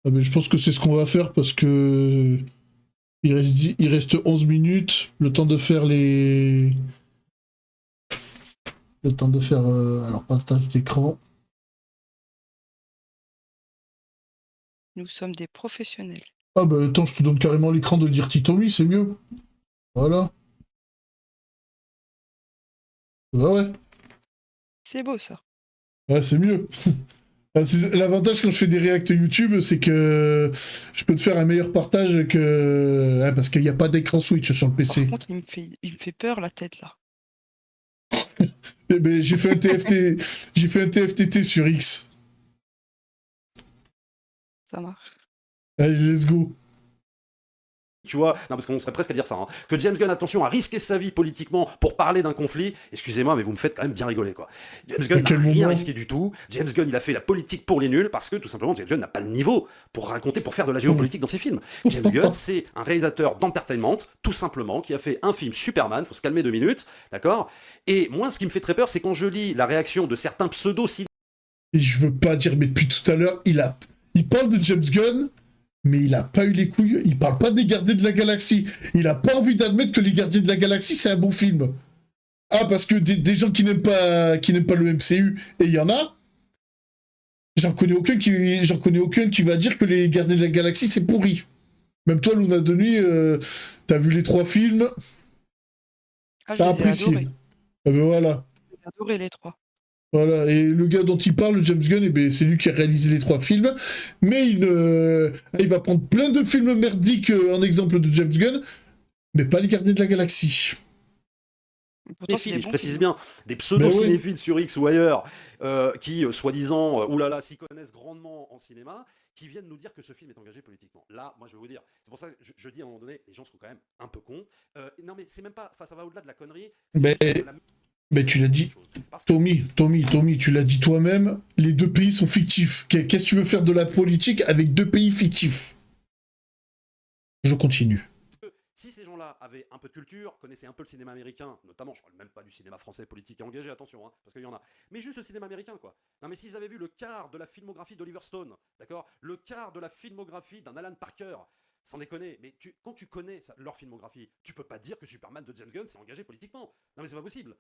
A: Ah ben, je pense que c'est ce qu'on va faire parce que il reste 11 minutes, le temps de faire les... Le temps de faire alors partage d'écran.
E: Nous sommes des professionnels.
A: Ah bah attends, je te donne carrément l'écran de Dirty Tommy, c'est mieux. Voilà. Bah ouais.
E: C'est beau, ça.
A: Ouais, c'est mieux. Ah, l'avantage quand je fais des réacts YouTube, c'est que je peux te faire un meilleur partage que... Ouais, parce qu'il n'y a pas d'écran Switch sur le
E: Par
A: PC.
E: contre, il me fait peur, la tête, là.
A: Eh ben, j'ai fait un TFTT sur X.
E: Ça marche.
A: Allez, let's go.
B: Tu vois, non, parce qu'on serait presque à dire ça, hein. Que James Gunn, attention, a risqué sa vie politiquement pour parler d'un conflit. Excusez-moi, mais vous me faites quand même bien rigoler, quoi. James Gunn n'a rien risqué du tout. James Gunn, il a fait la politique pour les nuls parce que, tout simplement, James Gunn n'a pas le niveau pour raconter, pour faire de la géopolitique dans ses films. James Gunn, c'est un réalisateur d'entertainment, tout simplement, qui a fait un film Superman, faut se calmer 2 minutes, d'accord? Et moi, ce qui me fait très peur, c'est quand je lis la réaction de certains pseudo-cinéastes.
A: Et je veux pas dire, mais depuis tout à l'heure, il parle de James Gunn, mais il a pas eu les couilles, il parle pas des Gardiens de la Galaxie. Il a pas envie d'admettre que les Gardiens de la Galaxie, c'est un bon film. Ah, parce que des gens qui n'aiment pas le MCU, et il y en a, j'en connais aucun qui va dire que les Gardiens de la Galaxie, c'est pourri. Même toi, Luna de Nuit, t'as vu les 3 films,
E: Ah, je
A: t'as
E: les ai
A: apprécié.
E: adorés.
A: Ah ben voilà.
E: J'ai adoré les 3.
A: Voilà, et le gars dont il parle, James Gunn, eh ben, c'est lui qui a réalisé les 3 films, mais il va prendre plein de films merdiques en exemple de James Gunn, mais pas les Gardiens de la Galaxie.
E: Pourtant, c'est
B: Cinéphiles,
E: des
B: et je
E: bons
B: précise
E: films.
B: bien, des pseudo-cinéphiles sur X ou ailleurs, qui, soi-disant, oulala, s'y connaissent grandement en cinéma, qui viennent nous dire que ce film est engagé politiquement. Là, moi, je vais vous dire, c'est pour ça que je dis à un moment donné, les gens sont quand même un peu cons. Non, mais c'est même pas, enfin, ça va au-delà de la connerie.
A: Mais, mais tu l'as dit, Tommy, tu l'as dit toi-même, les 2 pays sont fictifs. Qu'est-ce que tu veux faire de la politique avec 2 pays fictifs? Je continue.
B: Si ces gens-là avaient un peu de culture, connaissaient un peu le cinéma américain, notamment, je parle même pas du cinéma français politique et engagé, attention, hein, parce qu'il y en a, mais juste le cinéma américain, quoi. Non, mais s'ils avaient vu le quart de la filmographie d'Oliver Stone, d'accord, le quart de la filmographie d'un Alan Parker, sans déconner, mais quand tu connais leur filmographie, tu peux pas dire que Superman de James Gunn c'est engagé politiquement. Non, mais c'est pas possible.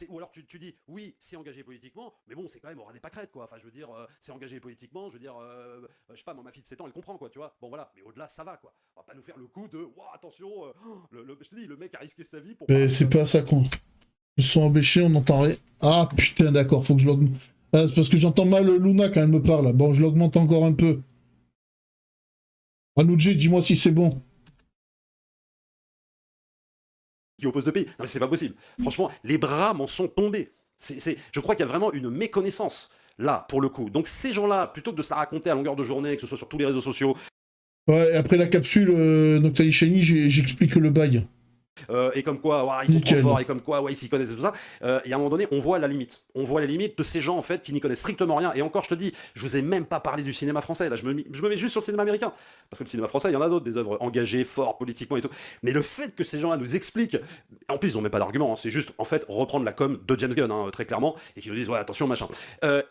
B: Ou alors tu dis, oui, c'est engagé politiquement, mais bon, c'est quand même au ras des pâquerettes, quoi. Enfin, je veux dire, c'est engagé politiquement, je veux dire, je sais pas, moi, ma fille de 7 ans, elle comprend, quoi, tu vois. Bon, voilà, mais au-delà, ça va, quoi. On va pas nous faire le coup de, ouah, attention, je te dis, le mec a risqué sa vie pour...
A: Mais c'est pas ça qu'on... Le son embêché, on n'entend rien. Ah, putain, d'accord, faut que je l'augmente. Ah, c'est parce que j'entends mal Luna quand elle me parle. Bon, je l'augmente encore un peu. Anoudji, dis-moi si c'est bon.
B: Qui oppose deux pays. Non mais c'est pas possible. Franchement, les bras m'en sont tombés. Je crois qu'il y a vraiment une méconnaissance là, pour le coup. Donc ces gens-là, plutôt que de se la raconter à longueur de journée, que ce soit sur tous les réseaux sociaux...
A: Ouais, et après la capsule Noctali Shiny, j'explique le bail.
B: Et comme quoi, ouais, ils sont
A: Nickel.
B: trop forts, et comme quoi, ouais, ils s'y connaissent et tout ça. Et à un moment donné, on voit la limite. On voit la limite de ces gens, en fait, qui n'y connaissent strictement rien. Et encore, je te dis, je vous ai même pas parlé du cinéma français. Là, je me mets juste sur le cinéma américain. Parce que le cinéma français, il y en a d'autres, des œuvres engagées, fortes, politiquement et tout. Mais le fait que ces gens-là nous expliquent, en plus, ils n'ont même pas d'argument, hein, c'est juste, en fait, reprendre la com de James Gunn, hein, très clairement, et qui nous disent, ouais, attention, machin.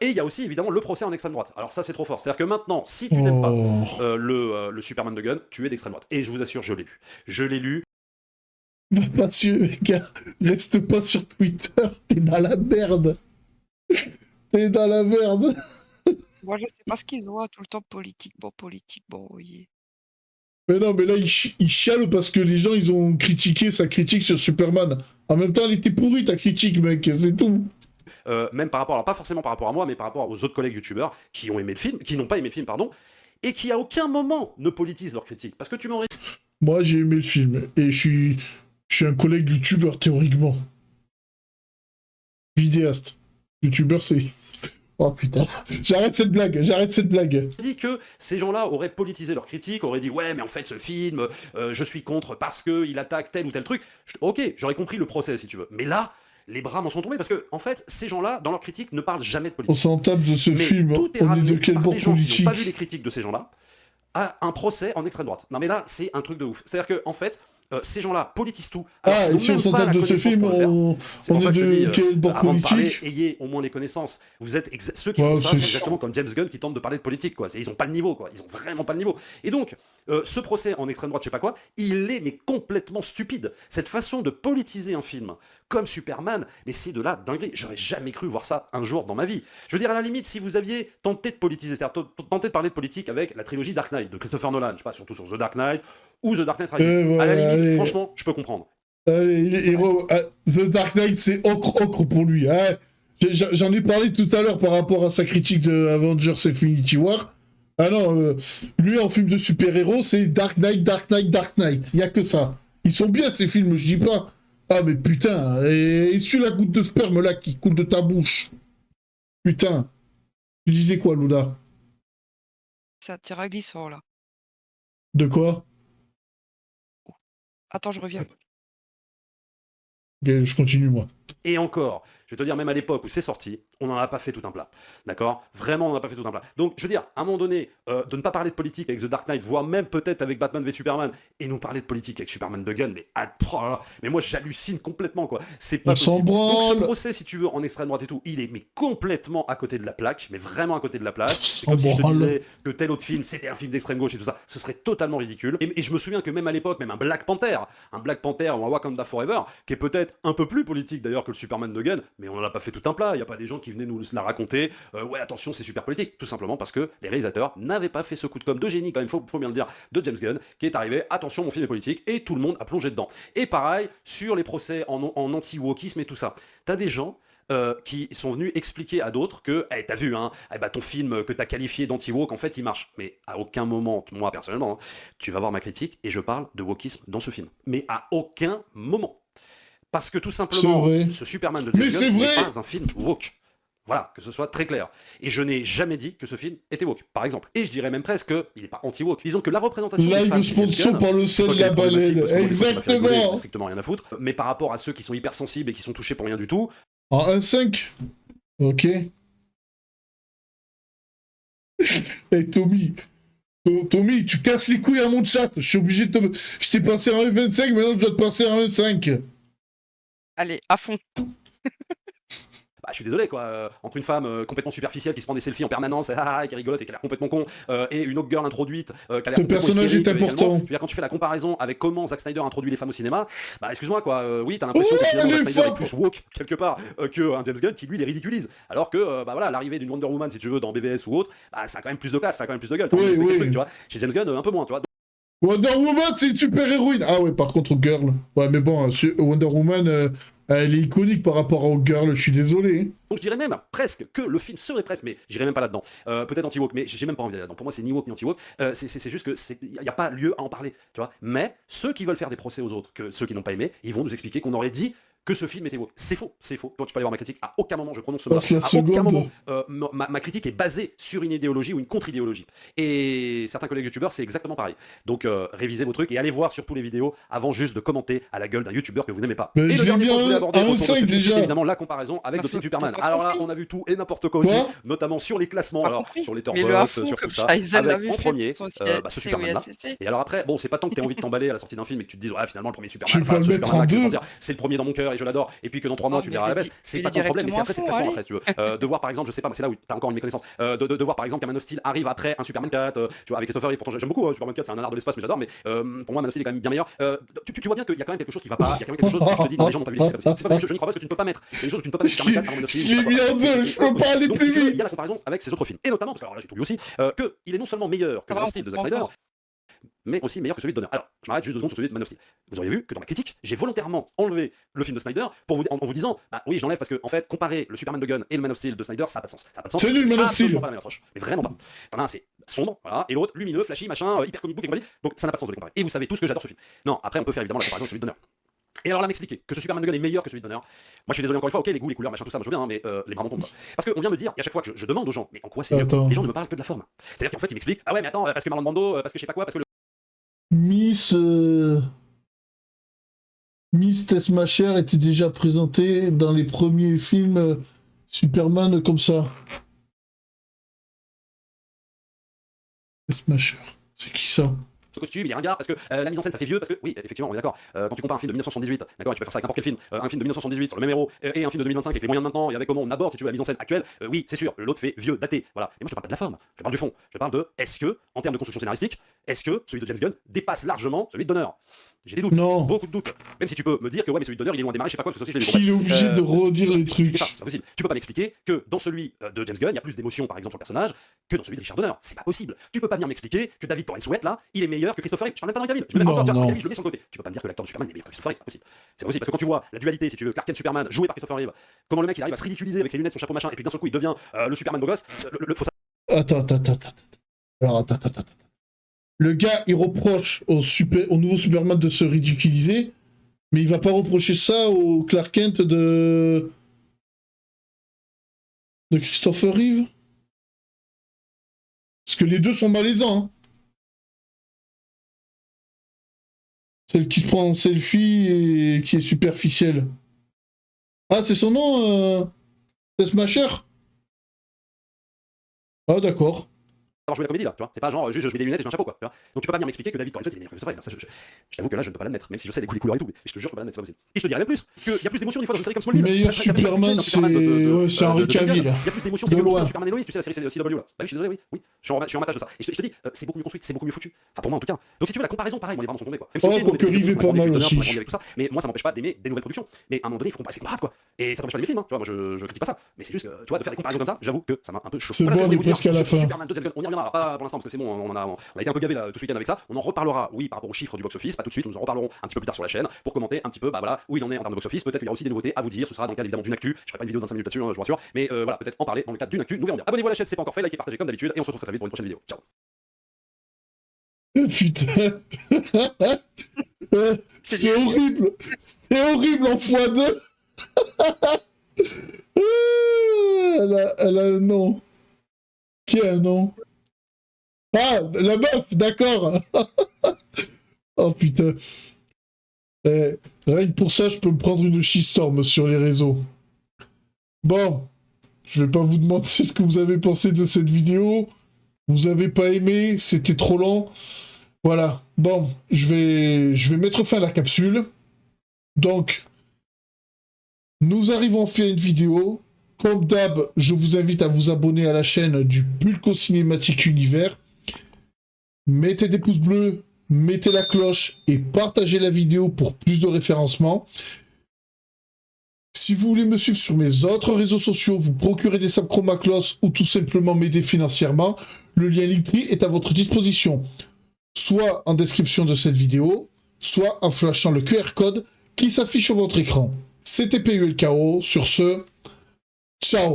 B: Et il y a aussi, évidemment, le procès en extrême droite. Alors ça, c'est trop fort. C'est-à-dire que maintenant, si tu n'aimes pas le Superman de Gunn, tu es d'extrême droite. Et je vous assure, je l'ai lu. Je l'ai lu.
A: Mathieu, gars, reste pas sur Twitter, t'es dans la merde. T'es dans la merde.
E: Moi, je sais pas ce qu'ils ont, tout le temps politique, bon, oui.
A: Mais non, mais là, il chiale parce que les gens, ils ont critiqué sa critique sur Superman. En même temps, elle était pourrie, ta critique, mec, c'est tout.
B: Même par rapport, alors pas forcément par rapport à moi, mais par rapport aux autres collègues youtubeurs qui ont aimé le film, qui n'ont pas aimé le film, pardon, et qui à aucun moment ne politisent leur critique. Parce que tu m'aurais...
A: Moi, j'ai aimé le film, et je suis un collègue youtubeur, théoriquement. Vidéaste. Youtubeur, c'est... Oh putain, j'arrête cette blague.
B: dit que ces gens-là auraient politisé leur critique, auraient dit ouais mais en fait ce film, je suis contre parce qu'il attaque tel ou tel truc. Ok, j'aurais compris le procès si tu veux. Mais là, les bras m'en sont tombés parce que en fait ces gens-là dans leur critique ne parlent jamais de politique.
A: On s'en tape de ce
B: Mais
A: film,
B: tout est
A: on est
B: ramené
A: de quel
B: par
A: bord
B: des gens qui
A: politique?
B: n'ont pas vu les critiques de ces gens-là. à un procès en extrême droite. Non mais là, c'est un truc de ouf. C'est-à-dire que en fait, ces gens-là politisent tout.
A: Ah, et si on s'entend de ce film, on est de quel bord
B: avant de parler,
A: politique?
B: ayez au moins les connaissances. Vous êtes ceux qui
A: Ouais,
B: font ça,
A: c'est
B: c'est exactement comme James Gunn qui tente de parler de politique, quoi. Ils ont pas le niveau, quoi. Ils ont vraiment pas le niveau. Et donc, ce procès en extrême droite, je sais pas quoi, il est mais complètement stupide. Cette façon de politiser un film comme Superman, mais c'est de la dinguerie. J'aurais jamais cru voir ça un jour dans ma vie. Je veux dire, à la limite, si vous aviez tenté de politiser, c'est-à-dire tenté de parler de politique avec la trilogie Dark Knight de Christopher Nolan, je sais pas, surtout sur The Dark Knight ou The Dark Knight Rises,
A: Voilà,
B: à la limite,
A: allez.
B: franchement, je peux comprendre.
A: Allez, les héros, The Dark Knight, c'est ocre pour lui. Hein. J'en ai parlé tout à l'heure par rapport à sa critique de Avengers Infinity War. Ah non, lui en film de super-héros, c'est Dark Knight, Dark Knight, Dark Knight. Il y a que ça. Ils sont bien ces films, je dis pas. Ah mais putain, et sur la goutte de sperme là qui coule de ta bouche. Putain. Tu disais quoi, Luda?
E: Ça tire à glissant, là.
A: De quoi?
E: Attends, je reviens.
A: Ok, je continue moi.
B: Et encore, je vais te dire, même à l'époque où c'est sorti, on n'en a pas fait tout un plat. D'accord? Vraiment, on n'en a pas fait tout un plat. Donc, je veux dire, à un moment donné, de ne pas parler de politique avec The Dark Knight, voire même peut-être avec Batman v Superman, et nous parler de politique avec Superman de Gun, mais, mais moi, j'hallucine complètement, quoi. C'est pas
A: On s'en
B: possible. Donc, ce
A: branle.
B: procès, si tu veux, en extrême droite et tout, il est mais complètement à côté de la plaque, mais vraiment à côté de la plaque. C'est
A: s'en
B: comme si je te
A: branle.
B: disais que tel autre film, c'était un film d'extrême gauche et tout ça. Ce serait totalement ridicule. Et je me souviens que même à l'époque, même un Black Panther ou un Wakanda Forever, qui est peut-être un peu plus politique d'ailleurs que le Superman de Gunn, mais on n'en a pas fait tout un plat. Il n'y a pas des gens qui venaient nous la raconter. Ouais, attention, c'est super politique. Tout simplement parce que les réalisateurs n'avaient pas fait ce coup de com' de génie, quand même, faut bien le dire, de James Gunn, qui est arrivé, attention, mon film est politique, et tout le monde a plongé dedans. Et pareil, sur les procès en anti-wokisme et tout ça. T'as des gens qui sont venus expliquer à d'autres que hey, t'as vu, hein, ton film que t'as qualifié d'anti-woke, en fait, il marche. Mais à aucun moment, moi personnellement, hein, tu vas voir ma critique et je parle de wokisme dans ce film. Mais à aucun moment. Parce que tout simplement, ce Superman de James Gunn n'est pas un film woke. Voilà, que ce soit très clair. Et je n'ai jamais dit que ce film était woke, par exemple. Et je dirais même presque qu'il n'est pas anti-woke. Disons que la représentation des femmes...
A: Live sponsor par le sel de la baleine. Exactement.
B: Strictement rien à foutre. Mais par rapport à ceux qui sont hypersensibles et qui sont touchés pour rien du tout...
A: En 1.5. Ok. Hey Tommy. Tommy, tu casses les couilles à mon chat. Je suis obligé de te... Je t'ai passé en 1.25, maintenant je dois te passer en 1.5.
E: Allez, à fond.
B: Bah, je suis désolé, quoi. Entre une femme complètement superficielle qui se prend des selfies en permanence, et qui rigolote et qui a l'air complètement con, et une autre girl introduite qui a l'air
A: Ce
B: complètement
A: personnage est
B: hystérique,
A: important.
B: Je veux dire, quand tu fais la comparaison avec comment Zack Snyder introduit les femmes au cinéma, bah excuse-moi, quoi. Oui, t'as l'impression que finalement Zack Snyder est plus woke quelque part qu'un James Gunn qui lui les ridiculise. Alors que, bah voilà, l'arrivée d'une Wonder Woman, si tu veux, dans BVS ou autre, bah ça a quand même plus de classe, ça a quand même plus de gueule.
A: Oui, oui.
B: Truc, tu vois. Chez James Gunn, un peu moins, tu vois.
A: Wonder Woman, c'est une super héroïne. Ah ouais, par contre, Girl. Ouais, mais bon, Wonder Woman, elle est iconique par rapport au Girl, je suis désolé.
B: Donc je dirais même presque que le film serait presque, mais j'irai même pas là-dedans. Peut-être anti-woke, mais j'ai même pas envie d'aller là-dedans. Pour moi, c'est ni woke ni anti-woke. C'est juste que il n'y a pas lieu à en parler, tu vois. Mais ceux qui veulent faire des procès aux autres, que ceux qui n'ont pas aimé, ils vont nous expliquer qu'on aurait dit que ce film était woke. C'est faux, c'est faux. Toi, tu peux aller voir ma critique. À aucun moment je prononce ce mot. À aucun moment ma critique est basée sur une idéologie ou une contre-idéologie. Et certains collègues youtubeurs, c'est exactement pareil. Donc révisez vos trucs et allez voir surtout les vidéos avant juste de commenter à la gueule d'un youtubeur que vous n'aimez pas.
A: Mais
B: et le dernier point que je voulais aborder autour de ce film,
A: déjà.
B: c'est évidemment la comparaison avec d'autres films Superman. Alors là, on a vu tout et n'importe quoi aussi, notamment sur les classements, alors sur les Letterboxd, sur tout ça, avec en premier ce Superman-là. Et alors après, bon, c'est pas tant que t'aies envie de t'emballer à la sortie d'un film et que tu te dises, ouais, finalement, le premier Superman, c'est le premier dans mon cœur et je l'adore, et puis que dans 3 mois tu verras à la baisse, c'est pas ton problème, mais c'est après, c'est classement après, si tu veux. De voir par exemple, je sais pas, mais c'est là où t'as encore une méconnaissance, de voir par exemple qu'un Man of Steel arrive après un Superman 4, tu vois, avec Christopher Reeve, pourtant j'aime beaucoup Superman 4, c'est un nanar de l'espace, mais j'adore, mais pour moi Man of Steel est quand même bien meilleur. Tu vois bien qu'il y a quand même quelque chose qui va pas, il y a quand même quelque chose que je te dis, les gens n'ont pas vu les c'est pas possible, je n'y crois pas parce que tu ne peux pas mettre, il y a des choses que tu ne peux pas mettre Superman 4 à Man of Steel,
A: je peux pas aller plus vite.
B: Il y a la comparaison avec ces autres films, et notamment, parce que alors là j'ai tout vu aussi, qu'il est non seulement meilleur que Man of Steel de Zack Snyder, mais aussi meilleur que celui de Donner. Alors, je m'arrête juste 2 secondes sur celui de Man of Steel. Vous auriez vu que dans ma critique, j'ai volontairement enlevé le film de Snyder en vous disant, bah oui, je l'enlève parce que, en fait, comparer le Superman de Gunn et le Man of Steel de Snyder, ça n'a pas de sens. Ça n'a pas de sens.
A: C'est nul, Man of Steel.
B: Pas la même approche. Mais vraiment pas. T'en as un, c'est sombre, voilà, et l'autre, lumineux, flashy, machin, hyper comic book et compagnie. Donc, ça n'a pas de sens de les comparer. Et vous savez tous que j'adore ce film. Non, après, on peut faire évidemment la comparaison avec celui de Donner. Et alors là, m'expliquer que ce Superman de Gunn est meilleur que celui de Donner. Moi, je suis désolé encore une fois, ok, les goûts, les couleurs, machin, tout ça, moi je veux bien, hein, mais les bras m'en tombent, quoi. Parce qu'on vient me dire, et à chaque fois que je demande aux gens, mais en quoi c'est mieux, les gens ne me parlent que de la forme. C'est-à-dire qu'en fait, ils m'expliquent, ah ouais, mais attends, parce que Marlon Brando, parce que je sais pas quoi, parce que
A: Miss Tessmacher était déjà présentée dans les premiers films Superman comme ça. Tessmacher. C'est qui ça?
B: Ce costume, il est ringard parce que la mise en scène ça fait vieux parce que oui effectivement on est d'accord quand tu compares un film de 1978 d'accord tu peux faire ça avec n'importe quel film un film de 1978 sur le même héros et un film de 2025 avec les moyens de maintenant et avec comment on aborde si tu veux la mise en scène actuelle oui c'est sûr l'autre fait vieux daté voilà et moi je te parle pas de la forme je te parle du fond je te parle de est-ce que en termes de construction scénaristique est-ce que celui de James Gunn dépasse largement celui de Donner. J'ai des doutes,
A: Non.
B: beaucoup de doutes. Même si tu peux me dire que ouais mais celui de Donner il est loin de démarrer, je sais pas quoi, parce que ça aussi
A: Il est obligé de redire les trucs.
B: C'est ça, c'est pas possible. Tu peux pas m'expliquer que dans celui de James Gunn, il y a plus d'émotion par exemple sur le personnage que dans celui de Richard Donner. C'est pas possible. Tu peux pas venir m'expliquer que David Corenswet là, il est meilleur que Christopher Reeve. Je parle même pas d'Henry Cavill. Je mets même pas encore
A: Non.
B: Cavill, je le mets sur le côté. Tu peux pas me dire que l'acteur de Superman est meilleur que Christopher Reeve, c'est pas possible. C'est pas possible parce que quand tu vois la dualité, si tu veux, Clark Kent Superman joué par Christopher Reeve, comment le mec il arrive à se ridiculiser avec ses lunettes, son chapeau machin, et puis d'un seul coup il devient le Superman beau gosse, faut
A: Attends. Alors, attends. Le gars, il reproche au nouveau Superman de se ridiculiser, mais il va pas reprocher ça au Clark Kent de Christopher Reeve. Parce que les deux sont malaisants. Hein. Celle qui se prend en selfie et qui est superficielle. Ah, c'est son nom c'est Smasher. Ah, d'accord.
B: avoir joué la comédie là, tu vois. C'est pas genre juste je mets des lunettes et j'ai un chapeau quoi. Tu vois. Donc tu peux pas venir m'expliquer que David Corenswet il est meilleur que Christopher Reeve. Ça, je t'avoue que là je ne peux pas l'admettre, même si je sais les couleurs et tout. Mais je te jure je peux pas l'admettre, c'est pas possible. Et je te dirais même plus qu'il y a plus d'émotion une fois dans une série comme Smallville.
A: Meilleur Superman, c'est Henry Cavill.
B: Il y a plus d'émotion, c'est comme le Superman et Lois, tu sais la série CW là. Bah oui, je suis désolé, oui. Je suis en matage de ça. Et je te dis, c'est beaucoup mieux construit, c'est beaucoup mieux foutu. Enfin pour moi en tout cas. Donc si tu veux la comparaison, pareil, moi les bras sont tombés quoi. Même
A: si que Reeve est pas mal aussi.
B: Mais moi ça m'empêche pas d'aimer des nouvelles productions. Mais à un moment donné il faut comparer, c'est comparable quoi. Et ça t'empêche pas d'aimer les films, tu vois. Moi je critique pas ça. Mais c'est juste que tu vois de faire des comparaisons comme ça, j'avoue que ça m'a un peu choqué.
A: C'est bon, on est presque à la fin.
B: Superman 2, on y reviendra pas pour l'instant parce que c'est bon, on a été un peu gavé là tout ce week-end avec ça. On en reparlera, oui, par rapport aux chiffres du box-office, pas tout de suite, nous en reparlerons un petit peu plus tard sur la chaîne pour commenter un petit peu, bah voilà, où il en est en termes de box-office. Peut-être qu'il y aura aussi des nouveautés à vous dire, ce sera dans le cadre évidemment d'une actu. Je ferai pas une vidéo de 25 minutes là-dessus, je vous rassure, mais voilà, peut-être en parler dans le cadre d'une actu, nous verrons bien. Abonnez-vous à la chaîne, c'est pas encore fait, likez, partagez comme d'habitude, et on se retrouve très vite pour une prochaine vidéo. Ciao.
A: Putain. C'est horrible. C'est horrible en x2. Elle a un nom. Qui a un nom? Ah, la meuf, d'accord. Oh putain. Rien que pour ça, je peux me prendre une shitstorm sur les réseaux. Bon, je vais pas vous demander ce que vous avez pensé de cette vidéo. Vous avez pas aimé, c'était trop lent. Voilà. Bon, je vais mettre fin à la capsule. Donc, nous arrivons à faire une vidéo. Comme d'hab, je vous invite à vous abonner à la chaîne du Pulco Cinématique Univers. Mettez des pouces bleus, mettez la cloche et partagez la vidéo pour plus de référencement. Si vous voulez me suivre sur mes autres réseaux sociaux, vous procurez des subs Chromaclos ou tout simplement m'aider financièrement, le lien Linktree est à votre disposition. Soit en description de cette vidéo, soit en flashant le QR code qui s'affiche sur votre écran. C'était PULKO, sur ce, ciao.